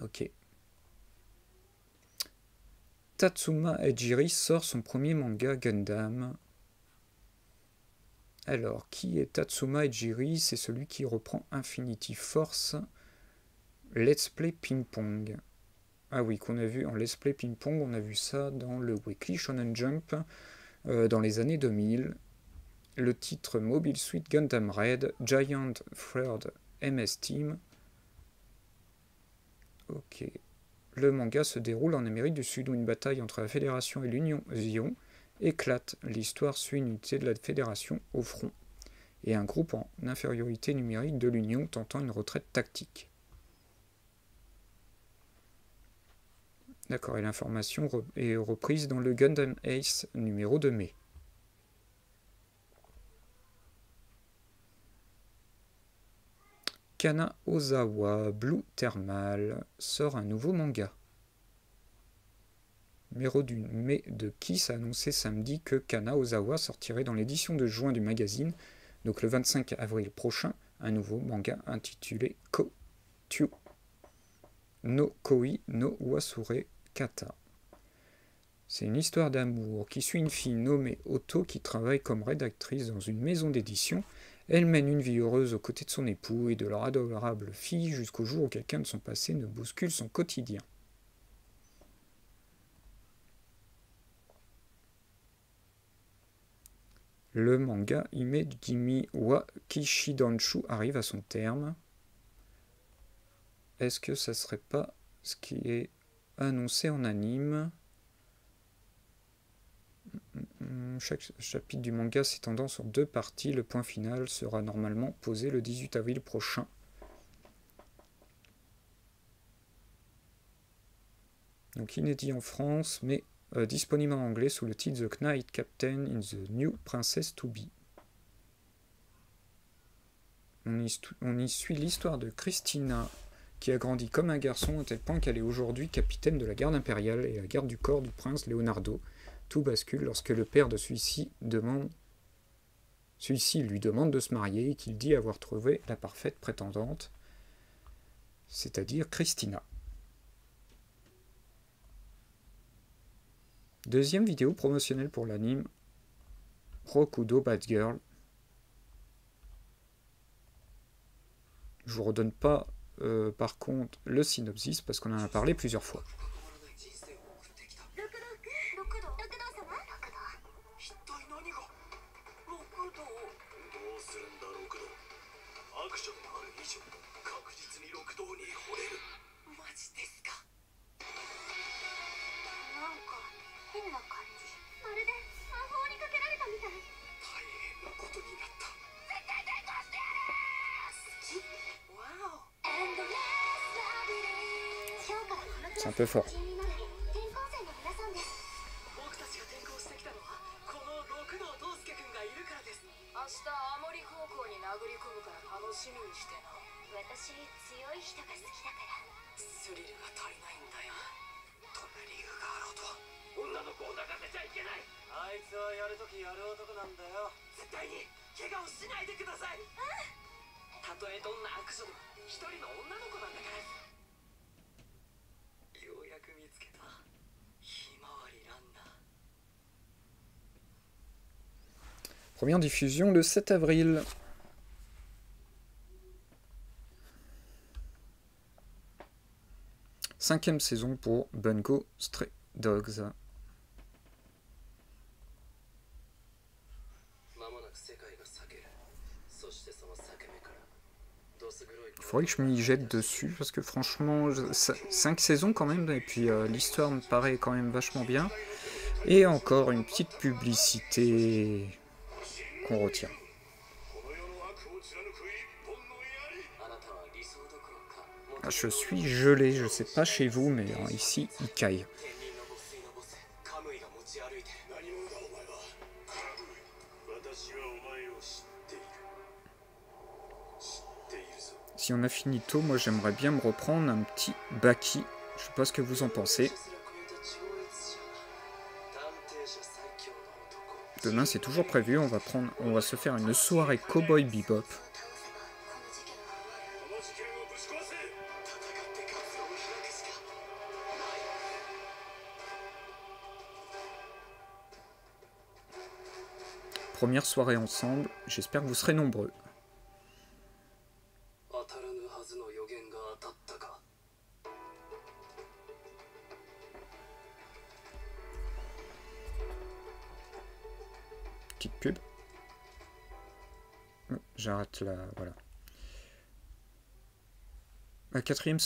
Speaker 1: Ok. Tatsuma Ejiri sort son premier manga Gundam. Alors, qui est Tatsuma Ejiri? C'est celui qui reprend Infinity Force Let's Play Ping Pong. Ah oui, qu'on a vu en Let's Play Ping Pong, on a vu ça dans le Weekly Shonen Jump dans les années 2000. Le titre Mobile Suit Gundam Red, Giant Third MS Team. Ok. Le manga se déroule en Amérique du Sud où une bataille entre la Fédération et l'Union Zion éclate. L'histoire suit une unité de la Fédération au front et un groupe en infériorité numérique de l'Union tentant une retraite tactique. D'accord, et l'information est reprise dans le Gundam Ace numéro de mai. Kana Ozawa Blue Thermal sort un nouveau manga. Numéro du mai de Kiss a annoncé samedi que Kana Ozawa sortirait dans l'édition de juin du magazine, donc le 25 avril prochain, un nouveau manga intitulé Ko-Tyu no Koi no Wasure Kata. C'est une histoire d'amour qui suit une fille nommée Otto qui travaille comme rédactrice dans une maison d'édition. Elle mène une vie heureuse aux côtés de son époux et de leur adorable fille jusqu'au jour où quelqu'un de son passé ne bouscule son quotidien. Le manga Hime Jimi wa Kishidanshu arrive à son terme. Est-ce que ça serait pas ce qui est annoncé en anime? Chaque chapitre du manga s'étendant sur 2 parties, le point final sera normalement posé le 18 avril prochain. Donc inédit en France, mais disponible en anglais sous le titre The Knight Captain in the New Princess to Be. On y suit l'histoire de Christina, qui a grandi comme un garçon à tel point qu'elle est aujourd'hui capitaine de la garde impériale et la garde du corps du prince Leonardo. Tout bascule lorsque le père de celui-ci lui demande de se marier et qu'il dit avoir trouvé la parfaite prétendante, c'est-à-dire Christina. Deuxième vidéo promotionnelle pour l'anime Rokudo Bad Girl. Je vous redonne pas par contre le synopsis parce qu'on en a parlé plusieurs fois. C'est un peu fort. Première diffusion le 7 avril. Cinquième saison pour Bungo Stray Dogs. Il faudrait que je m'y jette dessus parce que franchement, 5 saisons quand même, et puis l'histoire me paraît quand même vachement bien. Et encore une petite publicité qu'on retient. Je suis gelé, je sais pas chez vous, mais ici il caille. Si on a fini tôt, moi j'aimerais bien me reprendre un petit Baki. Je sais pas ce que vous en pensez. Demain c'est toujours prévu, on va se faire une soirée Cowboy Bebop. Première soirée ensemble, j'espère que vous serez nombreux. Petite pub. J'arrête là, voilà. La quatrième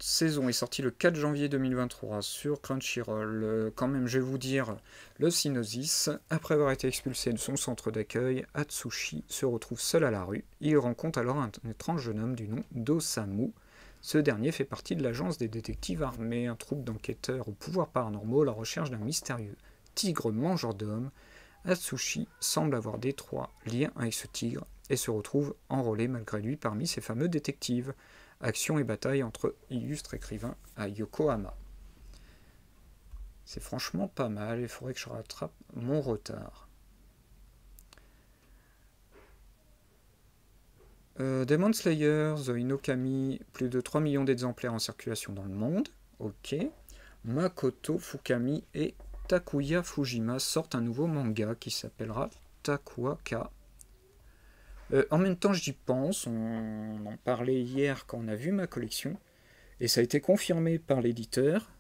Speaker 1: saison est sortie le 4 janvier 2023 sur Crunchyroll. Quand même, je vais vous dire le synopsis. Après avoir été expulsé de son centre d'accueil, Atsushi se retrouve seul à la rue. Il rencontre alors un étrange jeune homme du nom d'Osamu. Ce dernier fait partie de l'agence des détectives armés, un troupe d'enquêteurs aux pouvoirs paranormaux à la recherche d'un mystérieux tigre mangeur d'hommes. Atsushi semble avoir d'étroits liens avec ce tigre et se retrouve enrôlé malgré lui parmi ces fameux détectives. Action et bataille entre illustres écrivains à Yokohama. C'est franchement pas mal, il faudrait que je rattrape mon retard. Demon Slayer, The Inokami, plus de 3 millions d'exemplaires en circulation dans le monde. Ok. Makoto Fukami et Takuya Fujima sortent un nouveau manga qui s'appellera Takuaka. En même temps, j'y pense, on en parlait hier quand on a vu ma collection, et ça a été confirmé par l'éditeur.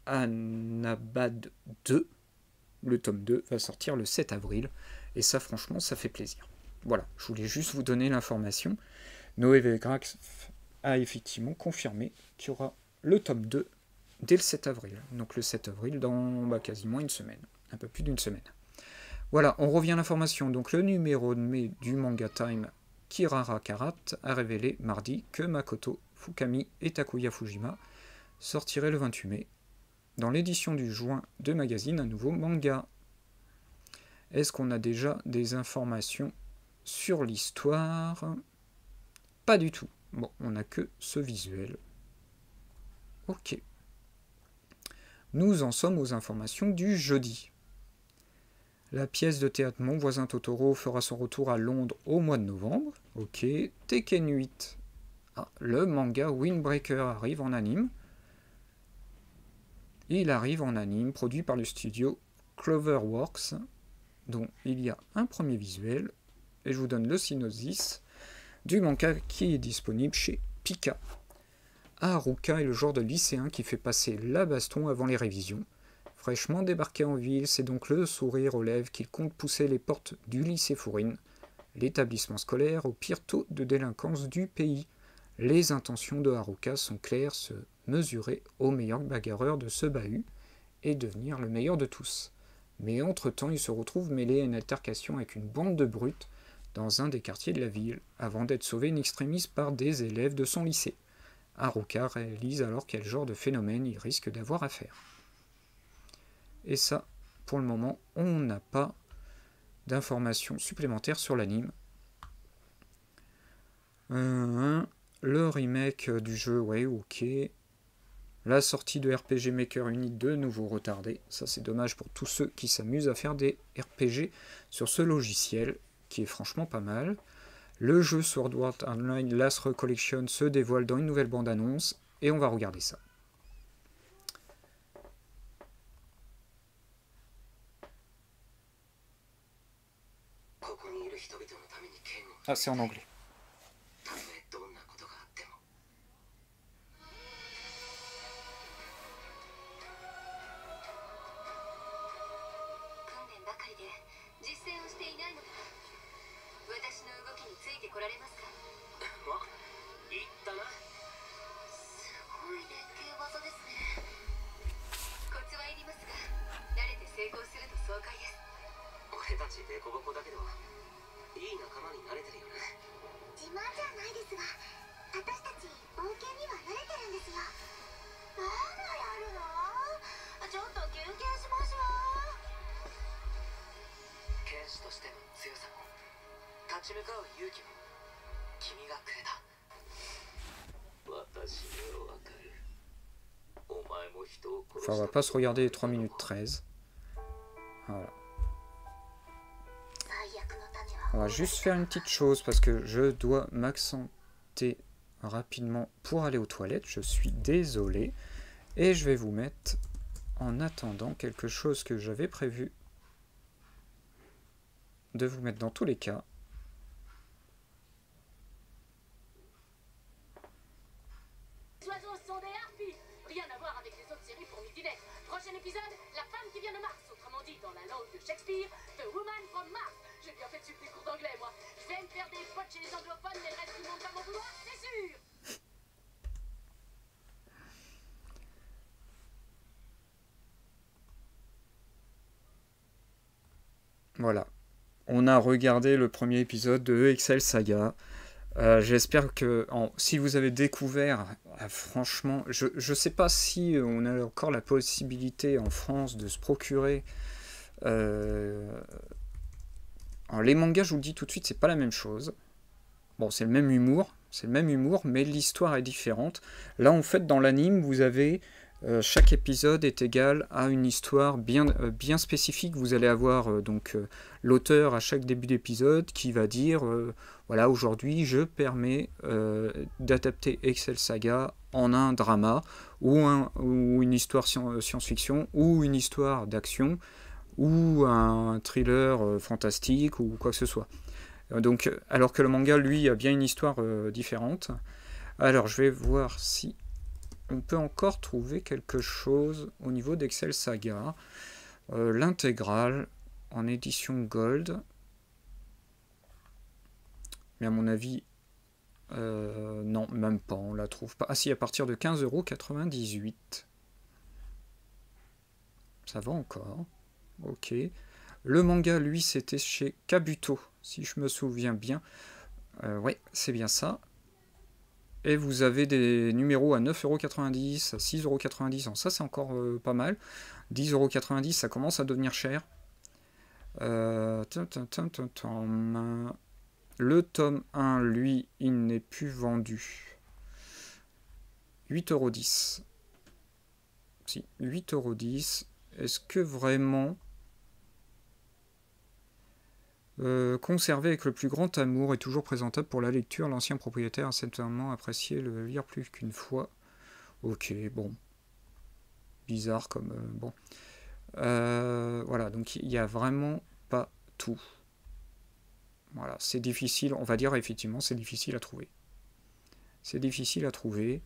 Speaker 1: Anabad 2, le tome 2, va sortir le 7 avril, et ça, franchement, ça fait plaisir. Voilà, je voulais juste vous donner l'information. Noé Vegrax a effectivement confirmé qu'il y aura le tome 2 dès le 7 avril. Donc le 7 avril dans quasiment une semaine, un peu plus d'une semaine. Voilà, on revient à l'information. Donc le numéro de mai du Manga Time Kirara Karat a révélé mardi que Makoto Fukami et Takuya Fujima sortiraient le 28 mai. Dans l'édition du juin de magazine, un nouveau manga. Est-ce qu'on a déjà des informations sur l'histoire? Pas du tout. Bon, on n'a que ce visuel. Ok. Nous en sommes aux informations du jeudi. La pièce de théâtre Mon voisin Totoro fera son retour à Londres au mois de novembre. Ok. Tekken 8. Ah, le manga Windbreaker arrive en anime. Il arrive en anime, produit par le studio Cloverworks, dont il y a un premier visuel. Et je vous donne le synopsis du manga qui est disponible chez Pika. Haruka est le genre de lycéen qui fait passer la baston avant les révisions. Fraîchement débarqué en ville, c'est donc le sourire aux lèvres qu'il compte pousser les portes du lycée Fourine, l'établissement scolaire au pire taux de délinquance du pays. Les intentions de Haruka sont claires, se mesurer au meilleur bagarreur de ce bahut et devenir le meilleur de tous. Mais entre-temps, il se retrouve mêlé à une altercation avec une bande de brutes dans un des quartiers de la ville, avant d'être sauvé in extremis par des élèves de son lycée. Haruka réalise alors quel genre de phénomène il risque d'avoir à faire. Et ça, pour le moment, on n'a pas d'informations supplémentaires sur l'anime. Le remake du jeu, ouais, ok. La sortie de RPG Maker Unit 2, nouveau retardé. Ça, c'est dommage pour tous ceux qui s'amusent à faire des RPG sur ce logiciel, qui est franchement pas mal. Le jeu Sword Art Online Last Recollection se dévoile dans une nouvelle bande-annonce, et on va regarder ça. Ah, c'est en anglais. Enfin, on va pas se regarder les 3 minutes 13. Voilà. On va juste faire une petite chose parce que je dois m'accenter rapidement pour aller aux toilettes. Je suis désolé. Et je vais vous mettre en attendant quelque chose que j'avais prévu de vous mettre dans tous les cas.
Speaker 2: Prochain épisode, la femme qui vient de Mars, autrement dit dans la langue de Shakespeare, The Woman from Mars. J'ai bien fait de suivre des cours d'anglais, moi. Je vais me faire des potes chez les anglophones, mais le reste du monde va m'en vouloir, c'est sûr.
Speaker 1: on a regardé le premier épisode de Excel Saga. J'espère que si vous avez découvert, franchement, je ne sais pas si on a encore la possibilité en France de se procurer. Alors, les mangas, je vous le dis tout de suite, c'est pas la même chose. Bon, c'est le même humour, mais l'histoire est différente. Là, en fait, dans l'anime, vous avez chaque épisode est égal à une histoire bien spécifique. Vous allez avoir l'auteur à chaque début d'épisode qui va dire voilà, aujourd'hui je permets d'adapter Excel Saga en un drama ou une histoire science-fiction ou une histoire d'action ou un thriller fantastique ou quoi que ce soit. Donc, alors que le manga, lui, a bien une histoire différente. Alors, je vais voir si on peut encore trouver quelque chose au niveau d'Excel Saga. L'intégrale en édition Gold. Mais à mon avis, non, même pas, on la trouve pas. Ah si, à partir de 15,98 €. Ça va encore. Ok. Le manga, lui, c'était chez Kabuto, si je me souviens bien. Ouais, c'est bien ça. Et vous avez des numéros à 9,90 €, à 6,90 €. Ça, c'est encore pas mal. 10,90 €, ça commence à devenir cher. Le tome 1, lui, il n'est plus vendu. 8,10 €. Si, 8,10 €. Est-ce que vraiment... conservé avec le plus grand amour et toujours présentable pour la lecture, l'ancien propriétaire a certainement apprécié le lire plus qu'une fois. Ok, bon. Bizarre comme... bon. Voilà, donc il n'y a vraiment pas tout. Voilà, c'est difficile, on va dire effectivement, c'est difficile à trouver. C'est difficile à trouver.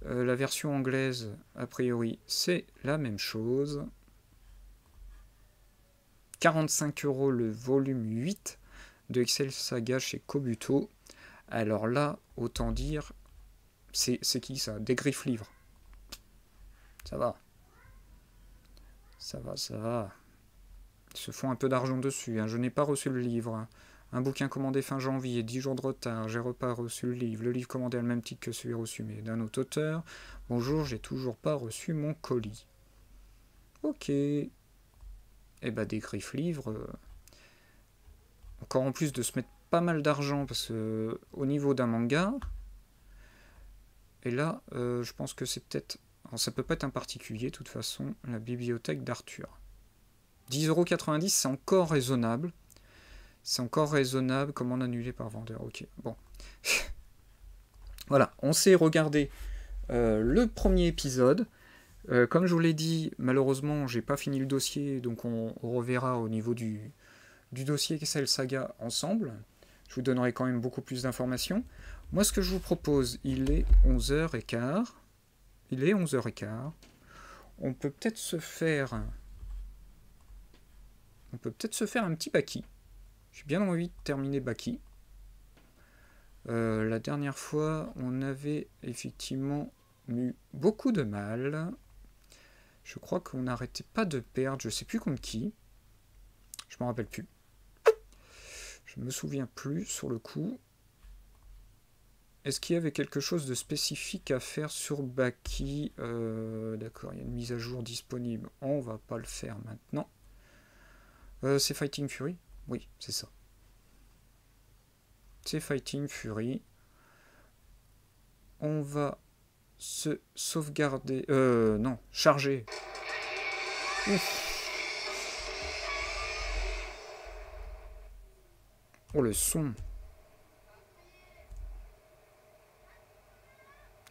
Speaker 1: La version anglaise, a priori, c'est la même chose. 45 € le volume 8 de Excel Saga chez Kobuto. Alors là, autant dire, c'est qui ça? Des griffes livres. Ça va. Ça va, ça va. Ils se font un peu d'argent dessus. Hein. Je n'ai pas reçu le livre. Hein. Un bouquin commandé fin janvier, 10 jours de retard. J'ai pas reçu le livre. Le livre commandé a le même titre que celui reçu, mais d'un autre auteur. Bonjour, j'ai toujours pas reçu mon colis. Ok. Eh ben, des griffes livres... encore en plus de se mettre pas mal d'argent parce que au niveau d'un manga, et là je pense que c'est peut-être, alors ça peut pas être un particulier de toute façon, la bibliothèque d'Arthur. 10,90 €, c'est encore raisonnable, comment annuler par vendeur. Ok, bon. Voilà, on s'est regardé le premier épisode. Comme je vous l'ai dit, malheureusement j'ai pas fini le dossier, donc on reverra au niveau du dossier Excel Saga ensemble. Je vous donnerai quand même beaucoup plus d'informations. Moi, ce que je vous propose, il est 11h15. On peut peut-être se faire... un petit Baki. J'ai bien envie de terminer Baki. La dernière fois, on avait effectivement eu beaucoup de mal. Je crois qu'on n'arrêtait pas de perdre. Je ne sais plus contre qui. Je ne me rappelle plus. Je ne me souviens plus sur le coup. Est-ce qu'il y avait quelque chose de spécifique à faire sur Baki? D'accord, il y a une mise à jour disponible. On va pas le faire maintenant. C'est Fighting Fury? Oui, c'est ça. C'est Fighting Fury. On va se sauvegarder... non, charger. Ouf. Oh, le son.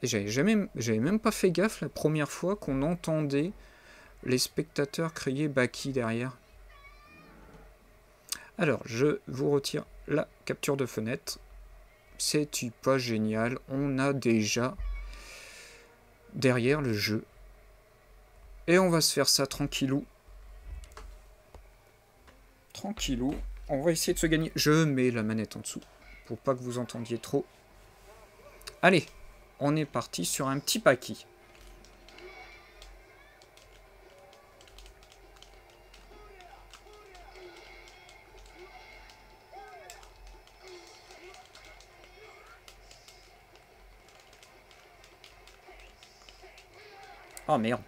Speaker 1: Et j'avais même pas fait gaffe la première fois qu'on entendait les spectateurs crier Baki derrière. Alors, je vous retire la capture de fenêtre. C'est pas génial. On a déjà derrière le jeu. Et on va se faire ça tranquillou. Tranquillou. On va essayer de se gagner. Je mets la manette en dessous pour pas que vous entendiez trop. Allez, on est parti sur un petit Baki. Ah merde.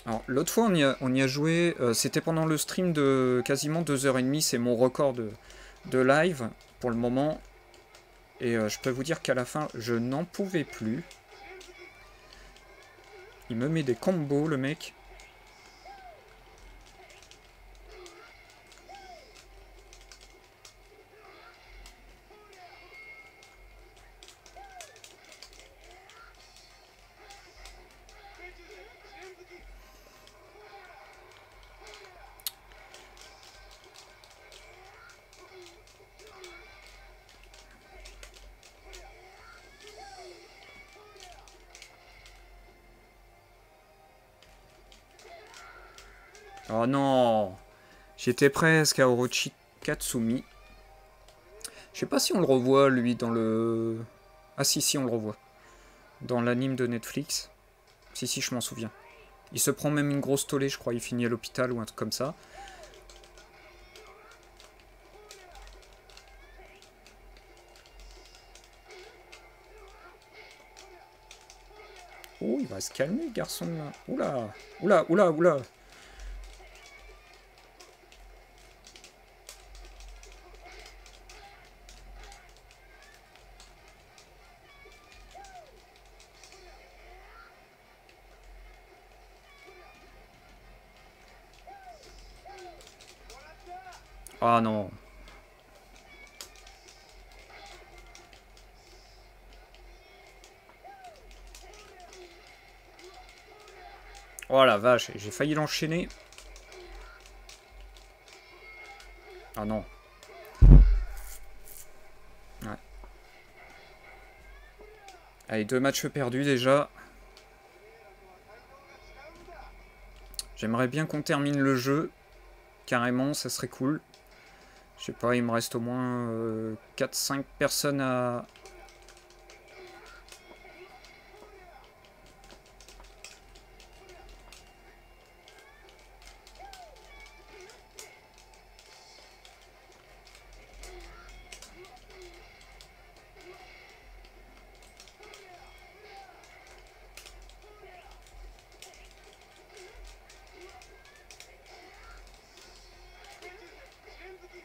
Speaker 1: Alors, l'autre fois, on y a joué, c'était pendant le stream de quasiment 2h30, c'est mon record de live pour le moment. Et je peux vous dire qu'à la fin, je n'en pouvais plus. Il me met des combos, le mec. Oh non, j'étais presque à Orochi Katsumi. Je sais pas si on le revoit, lui, dans le... Ah si, on le revoit. Dans l'anime de Netflix. Si, je m'en souviens. Il se prend même une grosse tollée, je crois. Il finit à l'hôpital ou un truc comme ça. Oh, il va se calmer, garçon, là. Oula, oula, oula, oula. Ah non. Oh la vache, j'ai failli l'enchaîner. Ah non. Ouais. Allez, 2 matchs perdus déjà. J'aimerais bien qu'on termine le jeu. Carrément, ça serait cool. Je sais pas, il me reste au moins 4-5 personnes à...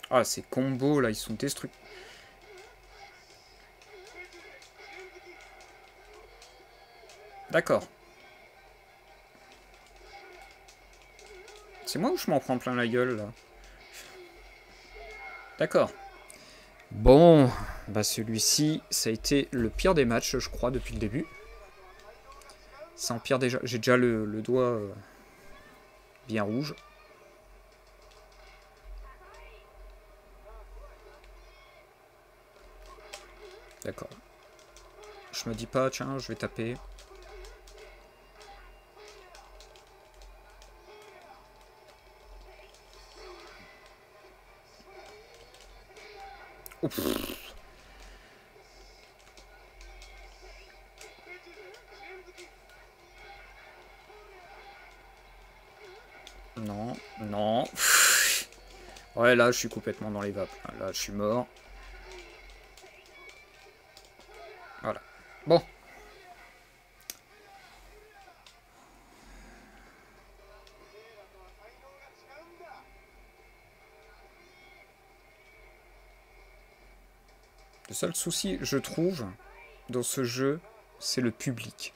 Speaker 1: Ah, ces combos là, ils sont destructeurs. D'accord. C'est moi ou je m'en prends plein la gueule là? D'accord. Bon, bah celui-ci, ça a été le pire des matchs, je crois, depuis le début. Ça empire déjà. J'ai déjà le doigt bien rouge. D'accord. Je me dis pas, tiens, je vais taper. Oh, non, non. Ouais, là, je suis complètement dans les vapes. Là, je suis mort. Voilà. Bon. Le seul souci, je trouve, dans ce jeu, c'est le public.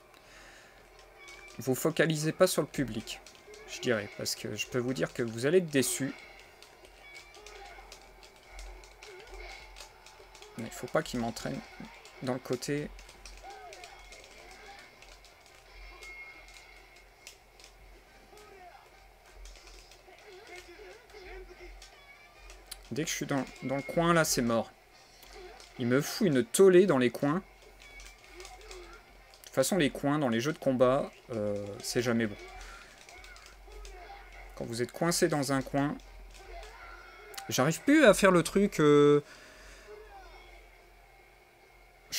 Speaker 1: Vous focalisez pas sur le public, je dirais, parce que je peux vous dire que vous allez être déçus. Mais il faut pas qu'il m'entraîne dans le côté... Dès que je suis dans le coin, là, c'est mort. Il me fout une tollée dans les coins. De toute façon, les coins dans les jeux de combat, c'est jamais bon. Quand vous êtes coincé dans un coin... J'arrive plus à faire le truc...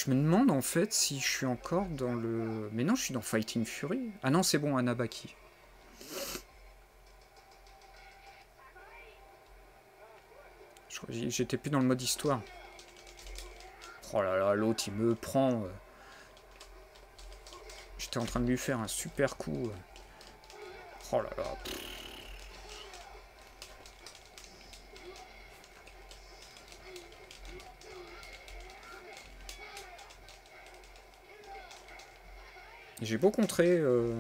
Speaker 1: Je me demande en fait si je suis encore dans le... Mais non, je suis dans Fighting Fury. Ah non, c'est bon, Anabaki. J'étais plus dans le mode histoire. Oh là là, l'autre il me prend. J'étais en train de lui faire un super coup. Oh là là. J'ai beau contrer. Le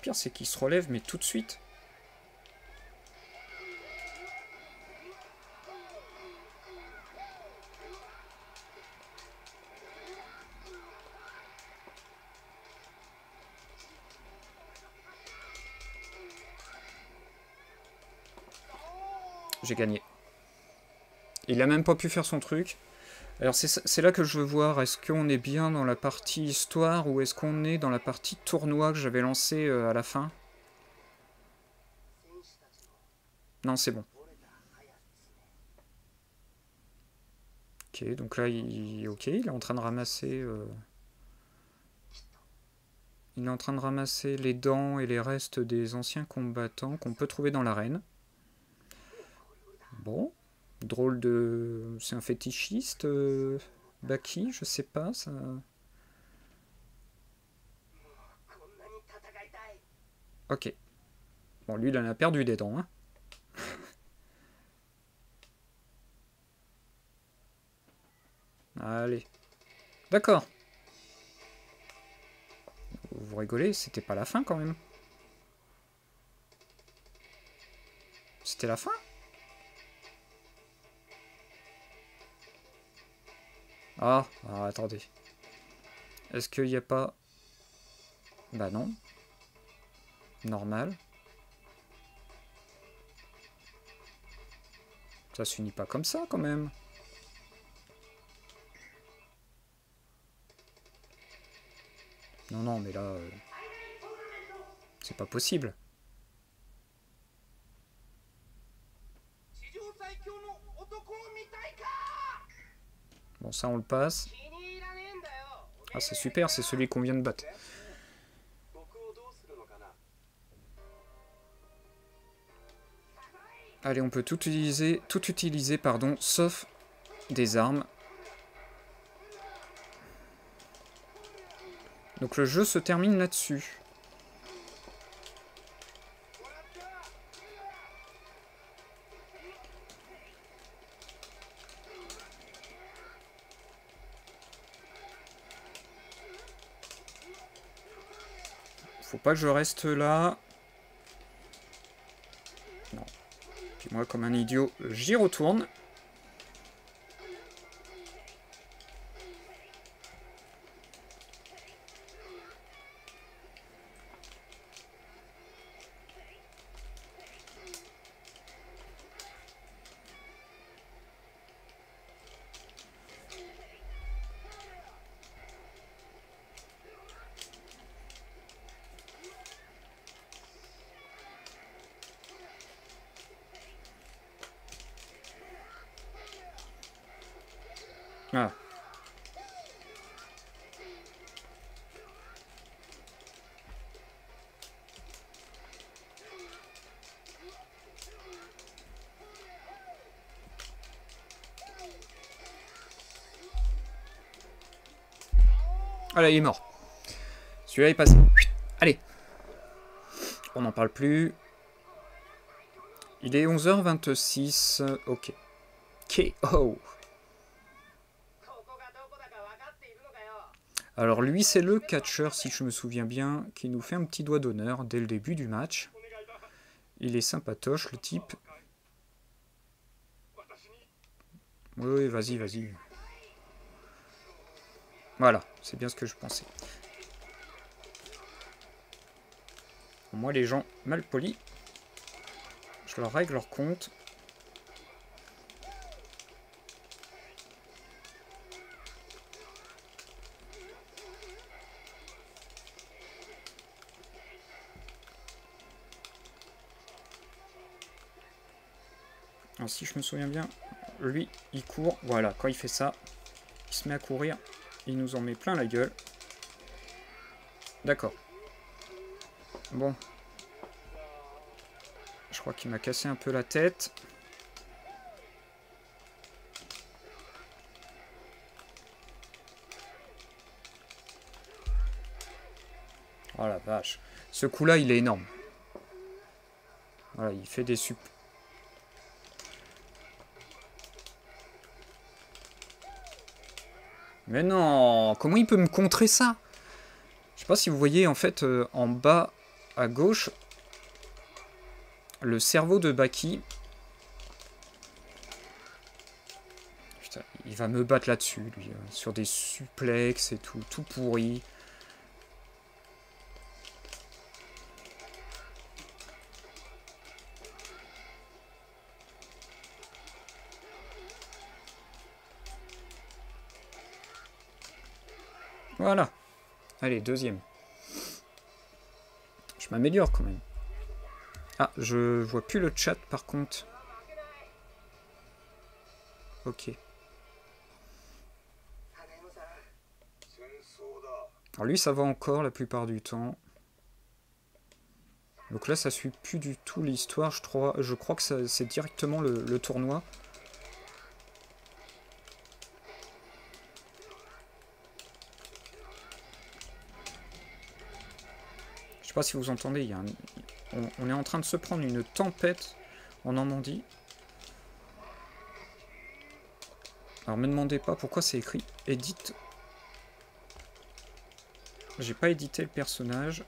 Speaker 1: pire, c'est qu'il se relève, mais tout de suite. J'ai gagné. Il a même pas pu faire son truc. Alors c'est là que je veux voir, est-ce qu'on est bien dans la partie histoire ou est-ce qu'on est dans la partie tournoi que j'avais lancé à la fin? Non, c'est bon. Ok, donc là, il est en train de ramasser... Il est en train de ramasser les dents et les restes des anciens combattants qu'on peut trouver dans l'arène. Bon, drôle de... C'est un fétichiste, Baki, je sais pas, ça... Ok. Bon, lui, il en a perdu des dents, hein. Allez. D'accord. Vous rigolez, c'était pas la fin, quand même. C'était la fin? Ah, attendez. Est-ce qu'il n'y a pas... Bah non. Normal. Ça se finit pas comme ça, quand même. Non, non, mais là... c'est pas possible. Bon, ça, on le passe. Ah, c'est super, c'est celui qu'on vient de battre. Allez, on peut tout utiliser, pardon, sauf des armes. Donc le jeu se termine là-dessus. Faut pas que je reste là. Non. Puis moi, comme un idiot, j'y retourne. Ah. Voilà, il est mort. Celui-là est passé. Allez. On n'en parle plus. Il est 11h26. Ok. KO. Alors lui, c'est le catcheur, si je me souviens bien, qui nous fait un petit doigt d'honneur dès le début du match. Il est sympatoche, le type. Oui, vas-y, vas-y. Voilà, c'est bien ce que je pensais. Moi, les gens mal polis, je leur règle leur compte. Alors, si je me souviens bien, lui, il court. Voilà, quand il fait ça, il se met à courir. Il nous en met plein la gueule. D'accord. Bon. Je crois qu'il m'a cassé un peu la tête. Oh la vache. Ce coup-là, il est énorme. Voilà, il fait des sup. Mais non, comment il peut me contrer ça? Je sais pas si vous voyez en fait en bas à gauche le cerveau de Baki. Putain, il va me battre là-dessus, lui, sur des suplexes et tout, tout pourri. Voilà. Allez, deuxième. Je m'améliore quand même. Ah, je vois plus le chat par contre. Ok. Alors lui, ça va encore la plupart du temps. Donc là, ça suit plus du tout l'histoire. Je crois que c'est directement le tournoi. Je sais pas si vous entendez, il y a on est en train de se prendre une tempête en Normandie. Alors me demandez pas pourquoi c'est écrit Edit. J'ai pas édité le personnage.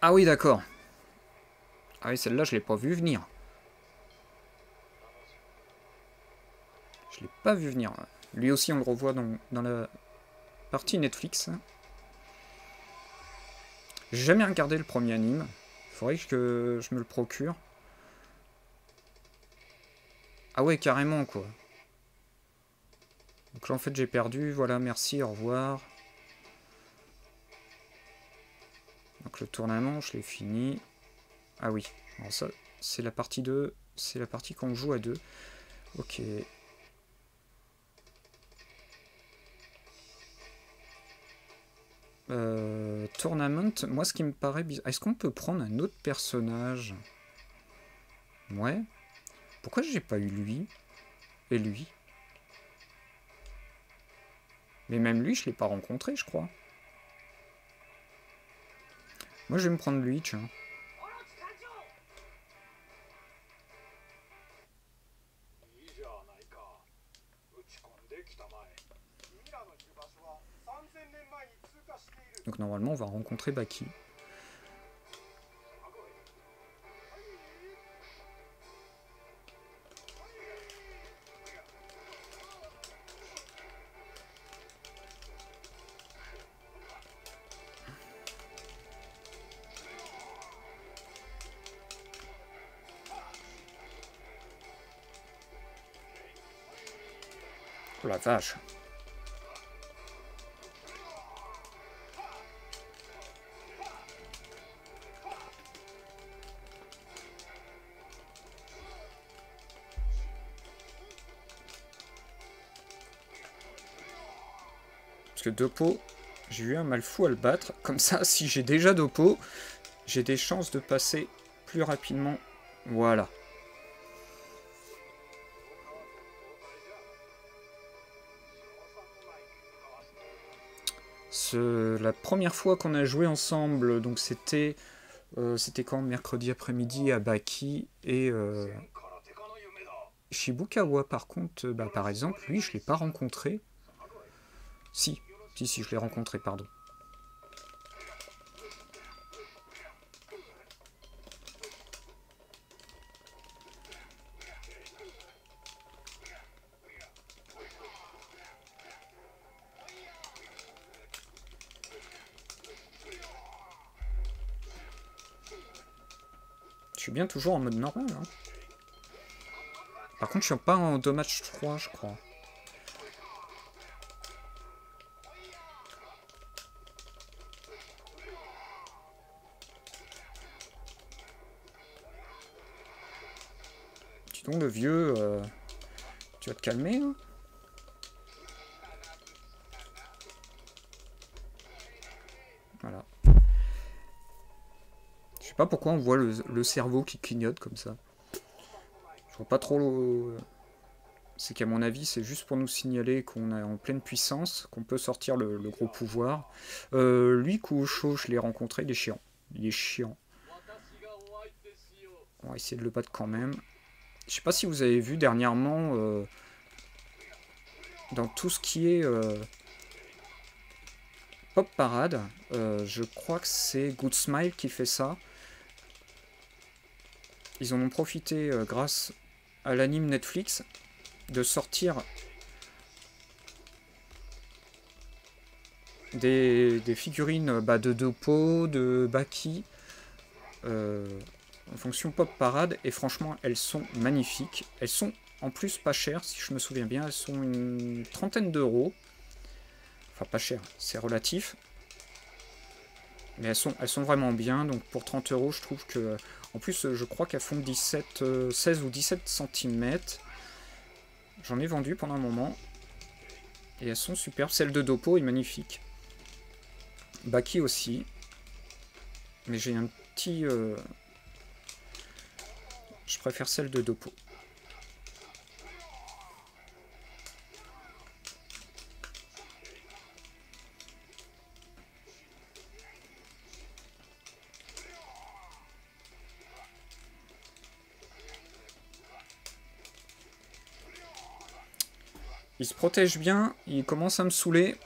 Speaker 1: Ah oui, d'accord. Ah oui, celle-là, je l'ai pas vu venir. Je l'ai pas vu venir. Lui aussi, on le revoit dans la partie Netflix. J'ai jamais regardé le premier anime. Faudrait que je me le procure. Ah ouais, carrément, quoi. Donc là, en fait, j'ai perdu. Voilà, merci, au revoir. Donc le tournament, je l'ai fini. Ah oui, alors ça, c'est la partie 2. C'est la partie qu'on joue à 2. Ok. Tournament, moi ce qui me paraît bizarre... Est-ce qu'on peut prendre un autre personnage? Ouais. Pourquoi j'ai pas eu lui? Et lui? Mais même lui, je l'ai pas rencontré, je crois. Moi, je vais me prendre lui, tiens. Donc normalement, on va rencontrer Baki. Oh la vache. Parce que Dopo, j'ai eu un mal fou à le battre. Comme ça, si j'ai déjà Dopo, j'ai des chances de passer plus rapidement. Voilà. La première fois qu'on a joué ensemble, donc c'était quand, mercredi après-midi à Baki et Shibukawa par contre, par exemple, lui je l'ai pas rencontré. Si, je l'ai rencontré, pardon. Je suis bien toujours en mode normal. Hein. Par contre, je suis pas en dommage 3, je crois. Donc le vieux, tu vas te calmer, hein. Voilà. Je sais pas pourquoi on voit le cerveau qui clignote comme ça. Je vois pas trop... C'est qu'à mon avis, c'est juste pour nous signaler qu'on est en pleine puissance, qu'on peut sortir le gros pouvoir. Lui, Kuosho, je l'ai rencontré, il est chiant. Il est chiant. On va essayer de le battre quand même. Je sais pas si vous avez vu dernièrement, dans tout ce qui est Pop Parade, je crois que c'est Good Smile qui fait ça. Ils en ont profité grâce à l'anime Netflix de sortir des figurines de Dopo, de Baki, en fonction Pop Parade, et franchement elles sont magnifiques. Elles sont en plus pas chères, si je me souviens bien, elles sont une trentaine d'euros. Enfin pas chères, c'est relatif. Mais elles sont vraiment bien, donc pour 30 euros je trouve que... En plus je crois qu'elles font 16 ou 17 cm. J'en ai vendu pendant un moment. Et elles sont superbes. Celle de Dopo est magnifique. Baki aussi. Mais j'ai un petit... Je préfère celle de Dopo. Il se protège bien, il commence à me saouler.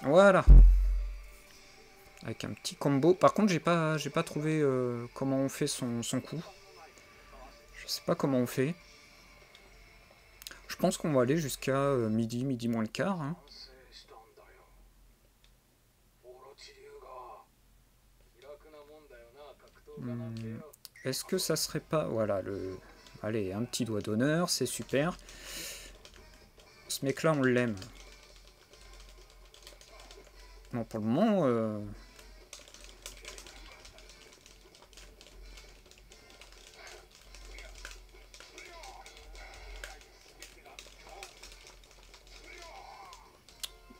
Speaker 1: Voilà. Avec un petit combo. Par contre, j'ai pas trouvé comment on fait son coup. Je sais pas comment on fait. Je pense qu'on va aller jusqu'à midi moins le quart. Hein. Est-ce que ça serait pas... Voilà, le... Allez, un petit doigt d'honneur, c'est super. Ce mec-là, on l'aime. Non, pour le moment...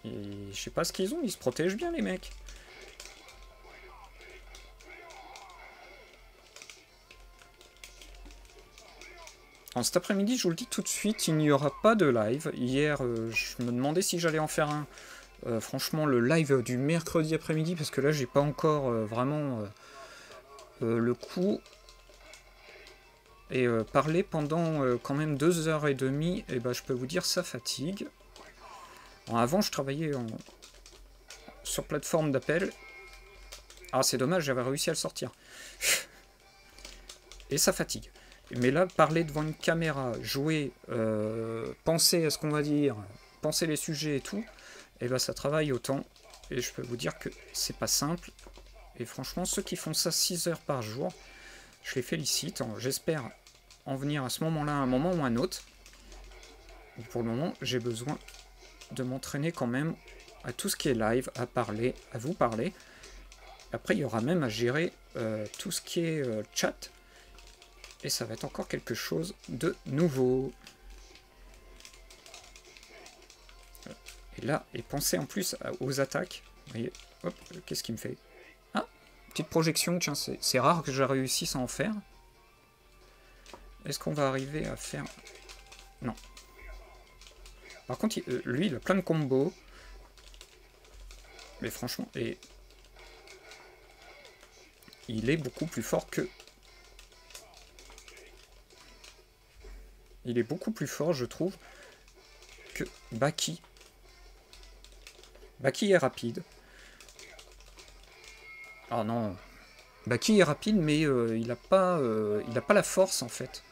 Speaker 1: je sais pas ce qu'ils ont, ils se protègent bien, les mecs. Alors, cet après-midi, je vous le dis tout de suite, il n'y aura pas de live. Hier, je me demandais si j'allais en faire un. Franchement, le live du mercredi après-midi, parce que là, j'ai pas encore vraiment le coup. Et parler pendant quand même 2h30, et ben, je peux vous dire, ça fatigue. Alors, avant, je travaillais sur plateforme d'appel. Ah, c'est dommage, j'avais réussi à le sortir. Et ça fatigue. Mais là, parler devant une caméra, jouer, penser à ce qu'on va dire, penser les sujets et tout, et ben ça travaille autant. Et je peux vous dire que c'est pas simple. Et franchement, ceux qui font ça 6 heures par jour, je les félicite. J'espère en venir à ce moment-là, à un moment ou à un autre. Pour le moment, j'ai besoin de m'entraîner quand même à tout ce qui est live, à parler, à vous parler. Après, il y aura même à gérer tout ce qui est chat. Et ça va être encore quelque chose de nouveau. Et là, et pensez en plus aux attaques. Vous voyez, hop, qu'est-ce qu'il me fait? Ah, petite projection, tiens, c'est rare que je réussisse à en faire. Est-ce qu'on va arriver à faire... Non. Par contre, lui, il a plein de combos. Mais franchement, il est beaucoup plus fort que... Il est beaucoup plus fort, je trouve, que Baki. Baki est rapide. Oh non. Baki est rapide, mais il n'a pas la force, en fait.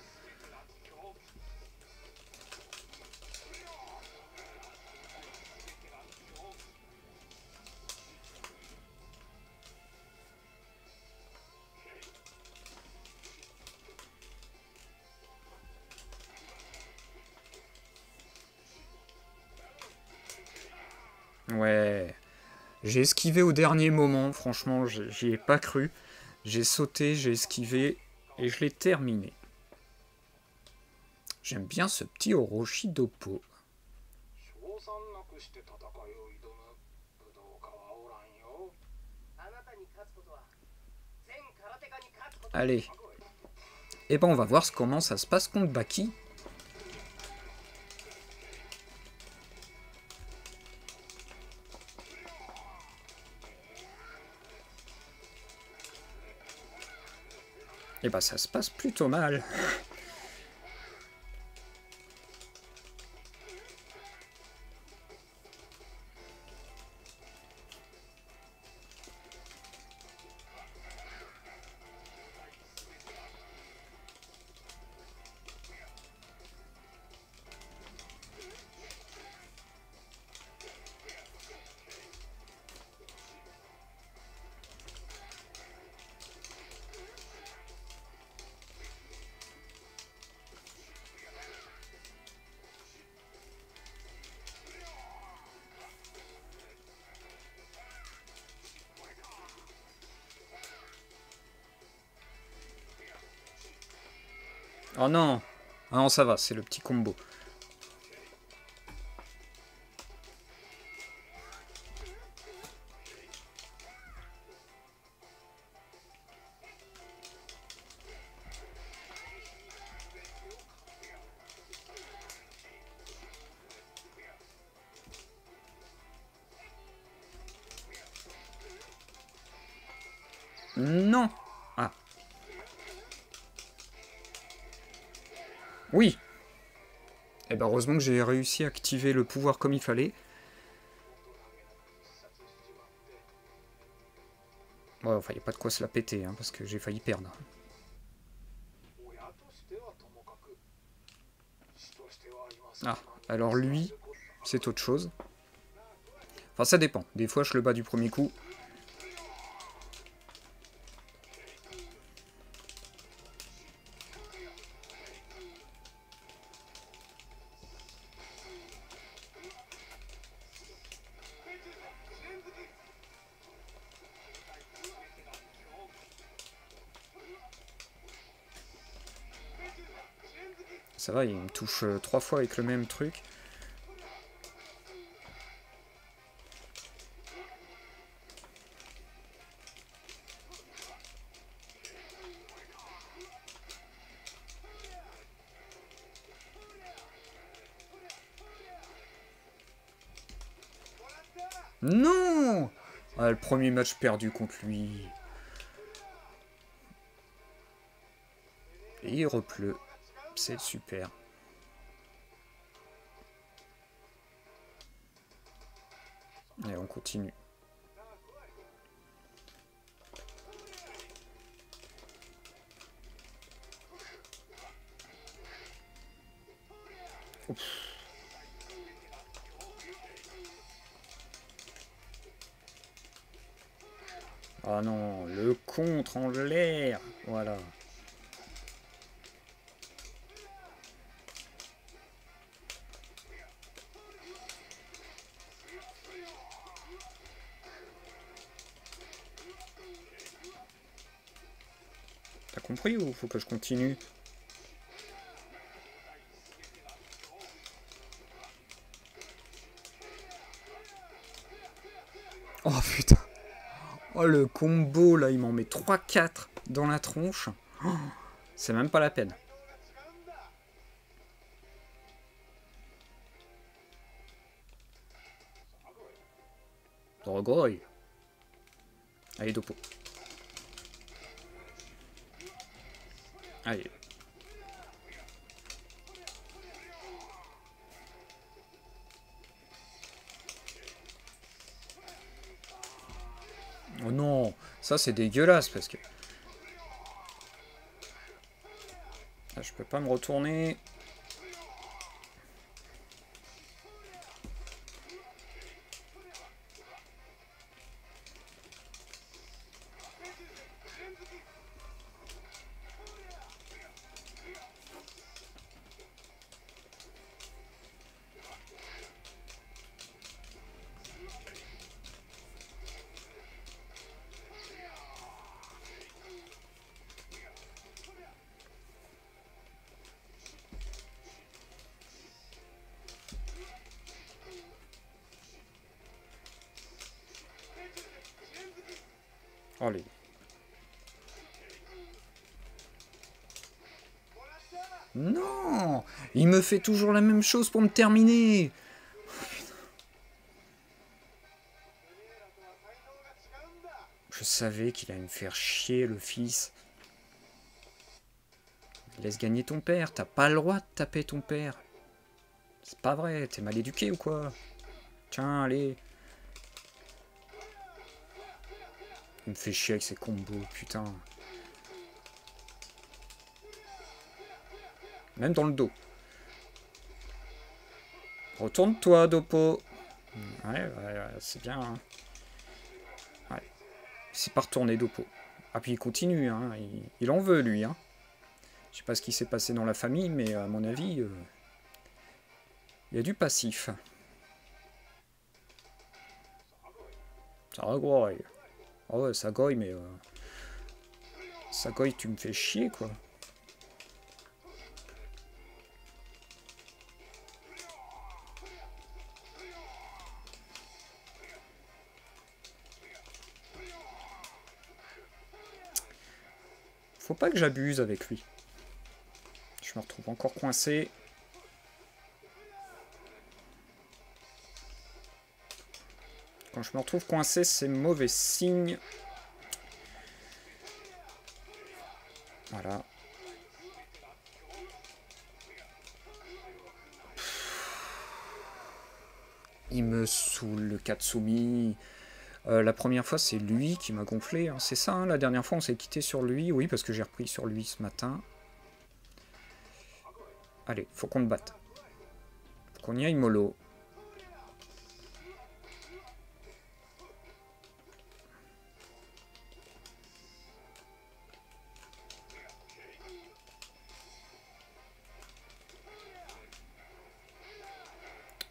Speaker 1: Ouais. J'ai esquivé au dernier moment, franchement, j'y ai pas cru. J'ai sauté, j'ai esquivé, et je l'ai terminé. J'aime bien ce petit Orochi Doppo. Allez. Et ben on va voir comment ça se passe contre Baki. Et ben ça se passe plutôt mal. Oh non. Ah non, ça va, c'est le petit combo. Non. Ah. Oui. Et ben heureusement que j'ai réussi à activer le pouvoir comme il fallait. Ouais, enfin, il n'y a pas de quoi se la péter, hein, parce que j'ai failli perdre. Ah, alors lui, c'est autre chose. Enfin, ça dépend. Des fois, je le bats du premier coup. Ça va, il me touche 3 fois avec le même truc. Non! Ah, le premier match perdu contre lui. Et il repleut. C'est super. Et on continue. Ouf. Ah non, le contre en l'air. Voilà. T'as compris ou faut que je continue? Oh putain. Oh le combo là, il m'en met 3-4 dans la tronche. Oh, c'est même pas la peine. Drogoi. Allez, Dopo. Allez. Oh non, ça c'est dégueulasse parce que... Là, je peux pas me retourner. Allez. Non! Il me fait toujours la même chose pour me terminer! Je savais qu'il allait me faire chier, le fils. Laisse gagner ton père, t'as pas le droit de taper ton père. C'est pas vrai, t'es mal éduqué ou quoi? Tiens, allez. Il me fait chier avec ses combos, putain. Même dans le dos. Retourne-toi, Dopo. Ouais, c'est bien. Hein. Ouais. C'est pas retourné, Dopo. Ah, puis il continue, hein. Il en veut, lui. Hein. Je sais pas ce qui s'est passé dans la famille, mais à mon avis, il y a du passif. Ça ragoille. Ah ouais, ça goille, mais... ça goille, tu me fais chier, quoi. Faut pas que j'abuse avec lui. Je me retrouve encore coincé. Quand je me retrouve coincé, c'est mauvais signe. Voilà. Il me saoule, le Katsumi. La première fois, c'est lui qui m'a gonflé. Hein. C'est ça, hein, la dernière fois, on s'est quitté sur lui. Oui, parce que j'ai repris sur lui ce matin. Allez, faut qu'on le batte. Faut qu'on y aille mollo.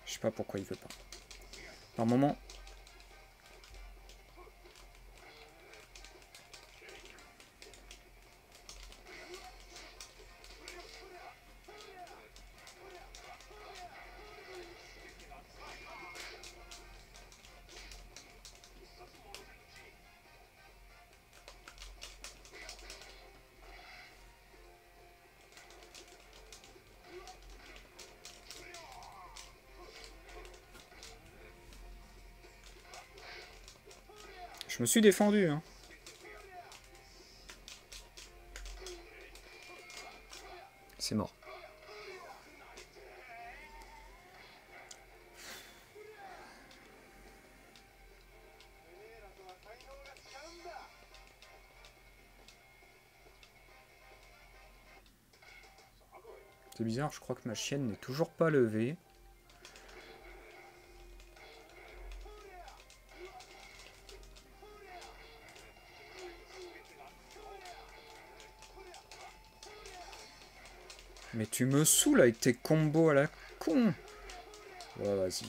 Speaker 1: Je sais pas pourquoi il veut pas. Par moment... Je me suis défendu, hein. C'est mort. C'est bizarre, je crois que ma chienne n'est toujours pas levée. Mais tu me saoules avec tes combos à la con. Ouais, vas-y.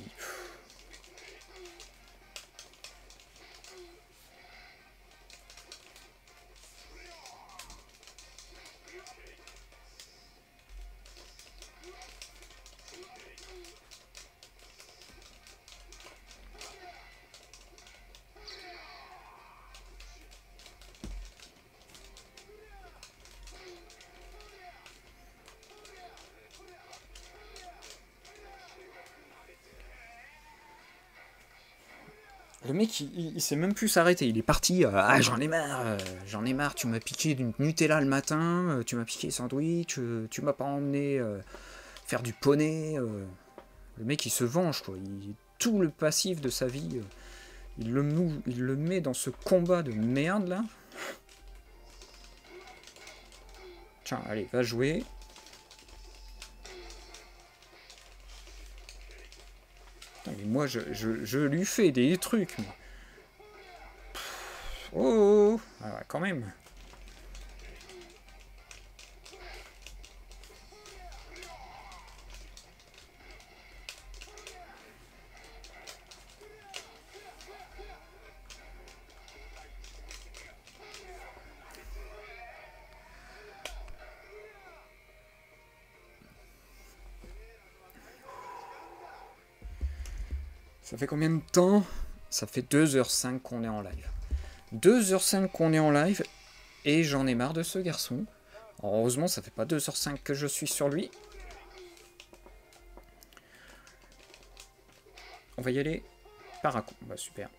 Speaker 1: Le mec, il sait même plus s'arrêter. Il est parti. Ah, j'en ai marre. Tu m'as piqué d'une Nutella le matin. Tu m'as piqué sandwich. Tu m'as pas emmené faire du poney. Le mec, il se venge, quoi. Tout le passif de sa vie, il le met dans ce combat de merde, là. Tiens, allez, va jouer. Putain, mais moi, je lui fais des trucs. Moi. Oh, ah ouais, quand même. Ça fait combien de temps? Ça fait 2h05 qu'on est en live. 2h05 qu'on est en live, et j'en ai marre de ce garçon. Alors, heureusement, ça fait pas 2h05 que je suis sur lui. On va y aller par un coup. Bah, super.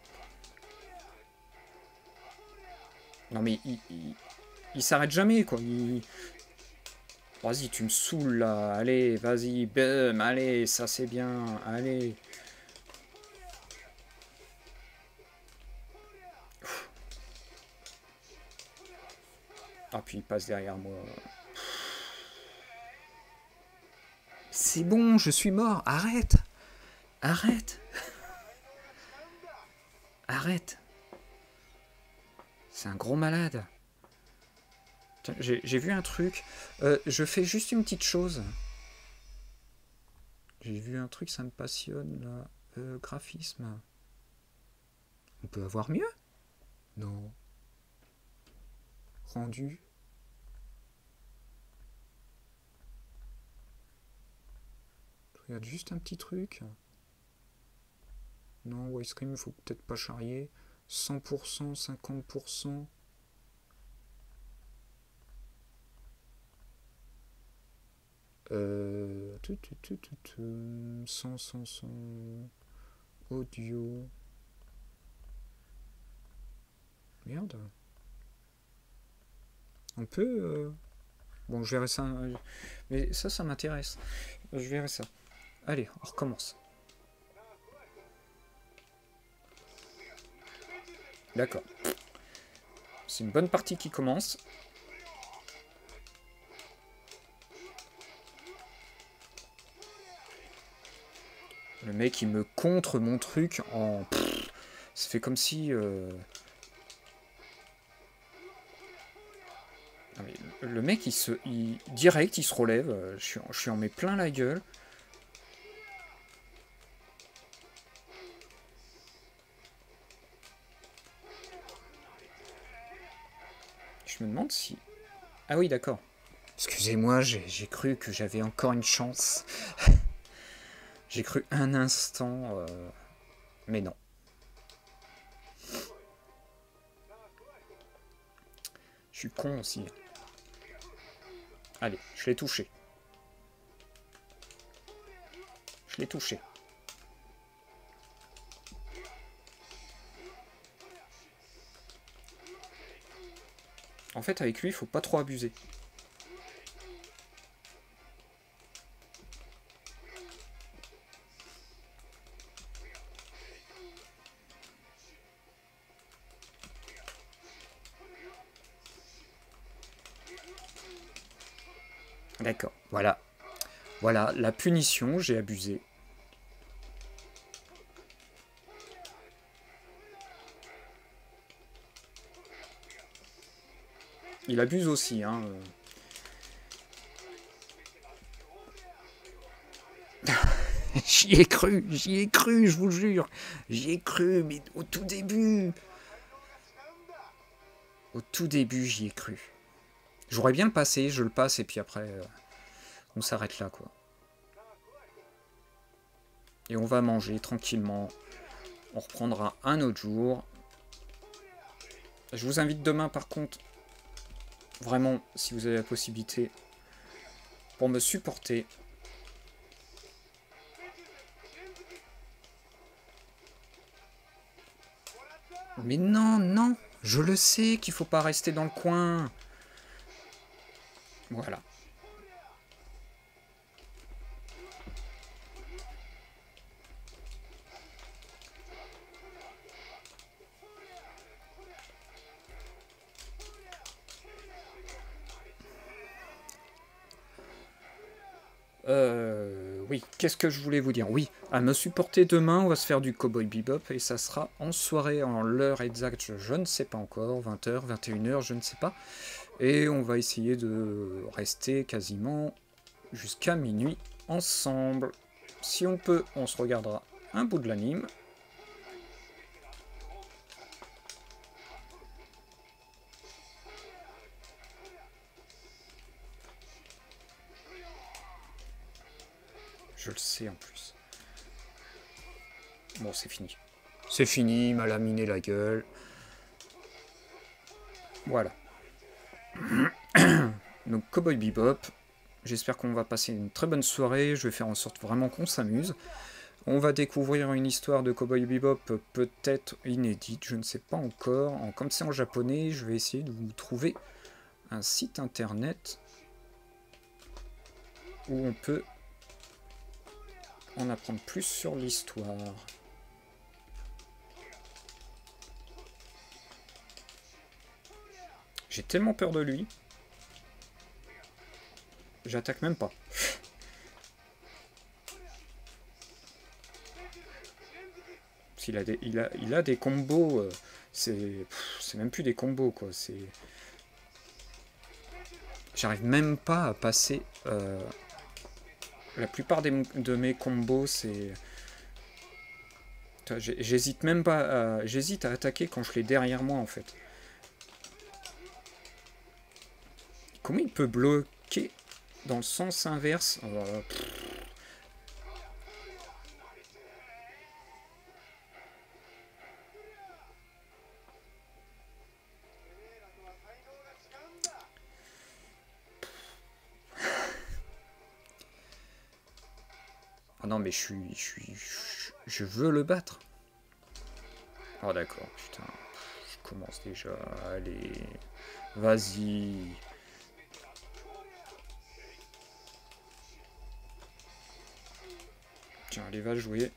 Speaker 1: Non mais il s'arrête jamais, quoi. Vas-y, tu me saoules, là. Allez, vas-y, bam, allez, ça c'est bien. Allez. Ah, puis il passe derrière moi. C'est bon, je suis mort. Arrête. Arrête. Arrête. C'est un gros malade. J'ai vu un truc. Je fais juste une petite chose. J'ai vu un truc, ça me passionne, là. Graphisme. On peut avoir mieux? Non. Rendu. Je regarde juste un petit truc. Non, widescreen, il faut peut-être pas charrier. 100%, 50%. Euh... 100, audio. Merde. On peut... Bon, je verrai ça. Mais ça m'intéresse. Je verrai ça. Allez, on recommence. D'accord. C'est une bonne partie qui commence. Le mec, il me contre mon truc en... ça fait comme si... Non, mais le mec, direct, il se relève. Je suis en mets plein la gueule. Je me demande si... Ah oui, d'accord. Excusez-moi, j'ai cru que j'avais encore une chance. J'ai cru un instant... Mais non. Je suis con aussi. Allez, je l'ai touché. Je l'ai touché. En fait, avec lui, il faut pas trop abuser. D'accord, voilà. Voilà, la punition, j'ai abusé. Il abuse aussi, hein. J'y ai cru, je vous jure. J'y ai cru, mais au tout début. Au tout début, j'y ai cru. J'aurais bien le passé, je le passe, et puis après, on s'arrête là, quoi. Et on va manger tranquillement. On reprendra un autre jour. Je vous invite demain, par contre, vraiment, si vous avez la possibilité, pour me supporter. Mais non, non, je le sais qu'il faut pas rester dans le coin. Voilà. Oui, qu'est-ce que je voulais vous dire? Oui, à me supporter demain, on va se faire du Cowboy Bebop et ça sera en soirée, en l'heure exacte, je ne sais pas encore, 20h, 21h, je ne sais pas. Et on va essayer de rester quasiment jusqu'à minuit ensemble. Si on peut, on se regardera un bout de l'anime. Je le sais en plus. Bon, c'est fini. C'est fini, il m'a laminé la gueule. Voilà. Donc Cowboy Bebop. J'espère qu'on va passer une très bonne soirée. Je vais faire en sorte vraiment qu'on s'amuse. On va découvrir une histoire de Cowboy Bebop peut-être inédite, je ne sais pas encore. Comme c'est en japonais, je vais essayer de vous trouver un site internet où on peut en apprendre plus sur l'histoire. J'ai tellement peur de lui. J'attaque même pas. Il a des combos, c'est même plus des combos quoi. J'arrive même pas à passer. La plupart de mes combos, c'est. J'hésite même pas. J'hésite à attaquer quand je l'ai derrière moi en fait. Comment il peut bloquer dans le sens inverse? Ah non mais je veux le battre. Oh d'accord, putain. Je commence déjà. Allez. Vas-y. Tiens, allez, va jouer.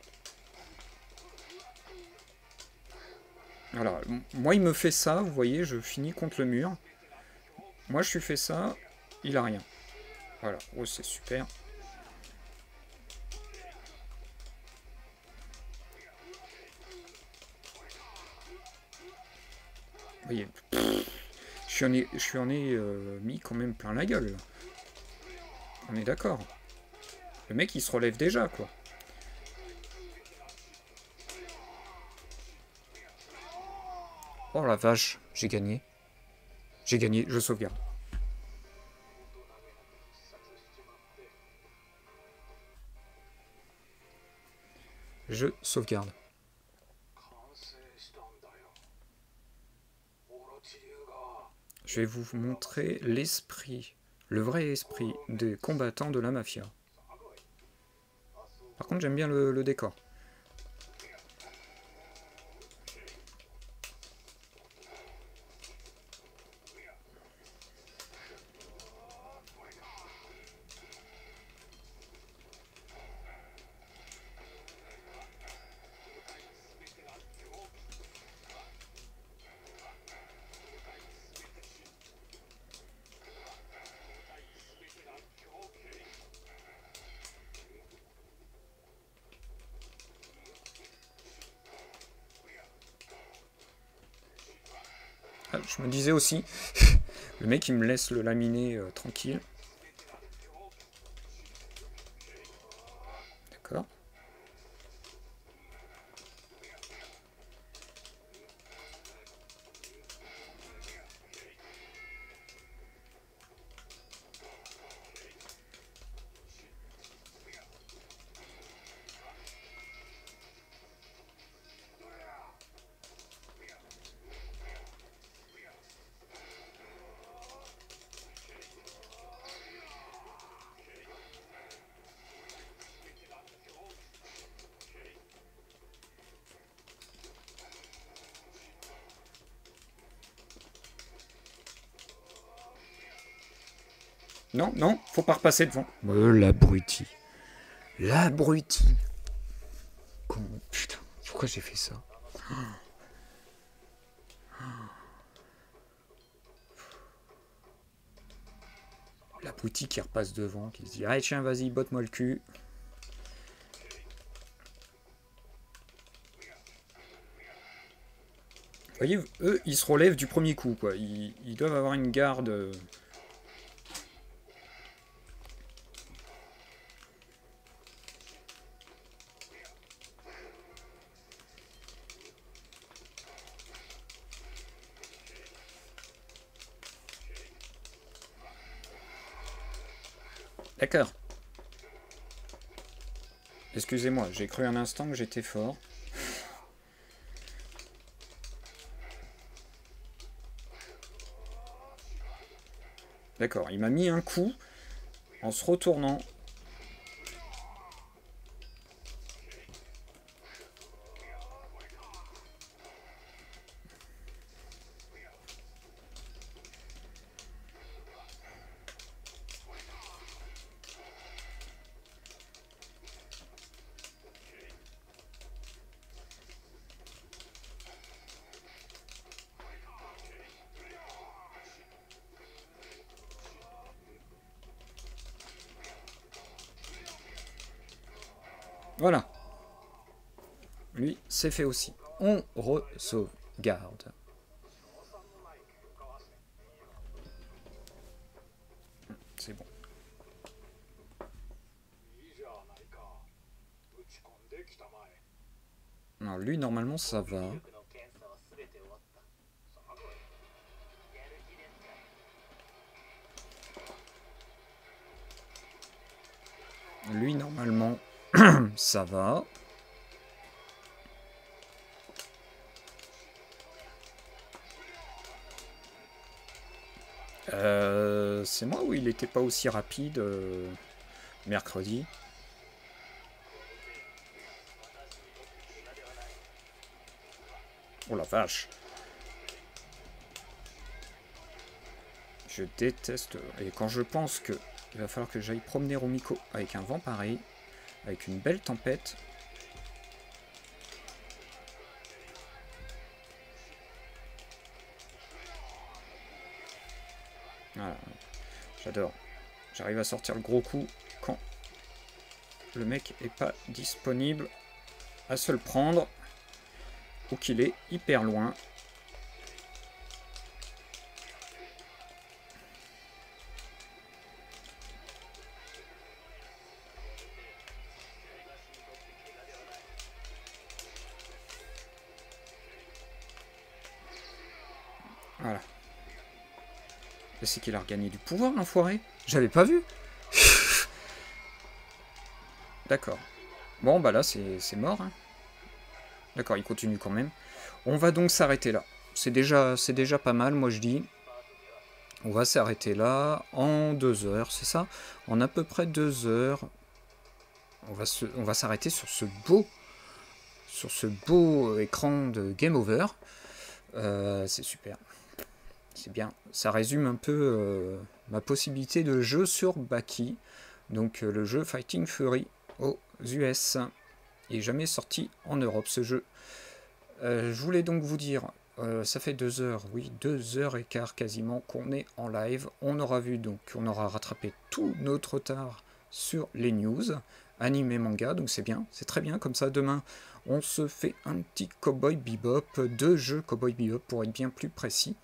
Speaker 1: Voilà. Moi, il me fait ça, vous voyez, je finis contre le mur. Moi, je lui fais ça, il a rien. Voilà. Oh, c'est super. Vous voyez, je suis en ai mis quand même plein la gueule. Là. On est d'accord. Le mec, il se relève déjà, quoi. Oh la vache, j'ai gagné. J'ai gagné, je sauvegarde. Je sauvegarde. Je vais vous montrer l'esprit, le vrai esprit des combattants de la mafia. Par contre, j'aime bien le décor. Je me disais aussi, le mec il me laisse le laminer tranquille. D'accord. Non, non, faut pas repasser devant. L'abruti. L'abruti. Comment... Putain, pourquoi j'ai fait ça? L'abruti qui repasse devant, qui se dit « Allez, tiens, vas-y, botte-moi le cul. » Vous voyez, eux, ils se relèvent du premier coup, quoi. Ils doivent avoir une garde... D'accord. Excusez-moi, j'ai cru un instant que j'étais fort. D'accord, il m'a mis un coup en se retournant. Voilà. Lui, c'est fait aussi. On re-sauvegarde. C'est bon. Alors lui, normalement, ça va. Lui, normalement, ça va. C'est moi ou il n'était pas aussi rapide mercredi? Oh la vache! Je déteste. Et quand je pense que il va falloir que j'aille promener Rumiko avec un vent pareil, avec une belle tempête. Voilà. J'adore. J'arrive à sortir le gros coup quand le mec est pas disponible à se le prendre ou qu'il est hyper loin. Voilà. C'est qu'il a regagné du pouvoir, l'enfoiré. J'avais pas vu. D'accord. Bon, bah là, c'est mort. Hein. D'accord, il continue quand même. On va donc s'arrêter là. C'est déjà pas mal, moi je dis. On va s'arrêter là en 2 heures, c'est ça? En à peu près 2 heures. On va s'arrêter sur ce beau écran de Game Over. C'est super. C'est bien. Ça résume un peu ma possibilité de jeu sur Baki. Donc le jeu Fighting Fury aux US. Il n'est jamais sorti en Europe ce jeu. Je voulais donc vous dire, ça fait 2 heures, oui, 2 heures et quart quasiment qu'on est en live. On aura vu donc, on aura rattrapé tout notre retard sur les news, animé manga, donc c'est bien, c'est très bien. Comme ça, demain, on se fait un petit Cowboy Bebop, 2 jeux Cowboy Bebop pour être bien plus précis,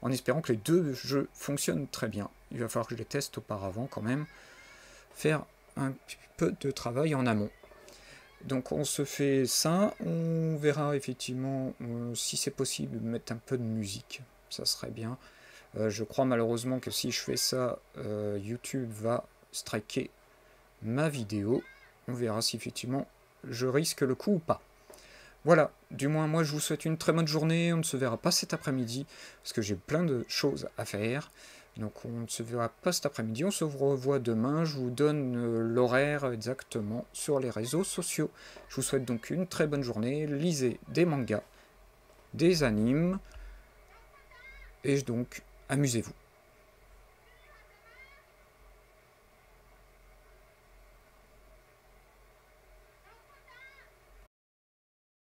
Speaker 1: en espérant que les 2 jeux fonctionnent très bien. Il va falloir que je les teste auparavant quand même, faire un peu de travail en amont. Donc on se fait ça, on verra effectivement si c'est possible de mettre un peu de musique, ça serait bien. Je crois malheureusement que si je fais ça, YouTube va striker ma vidéo. On verra si effectivement je risque le coup ou pas. Voilà, du moins moi je vous souhaite une très bonne journée, on ne se verra pas cet après-midi, parce que j'ai plein de choses à faire. Donc on ne se verra pas cet après-midi, on se revoit demain, je vous donne l'horaire exactement sur les réseaux sociaux. Je vous souhaite donc une très bonne journée, lisez des mangas, des animes, et donc amusez-vous.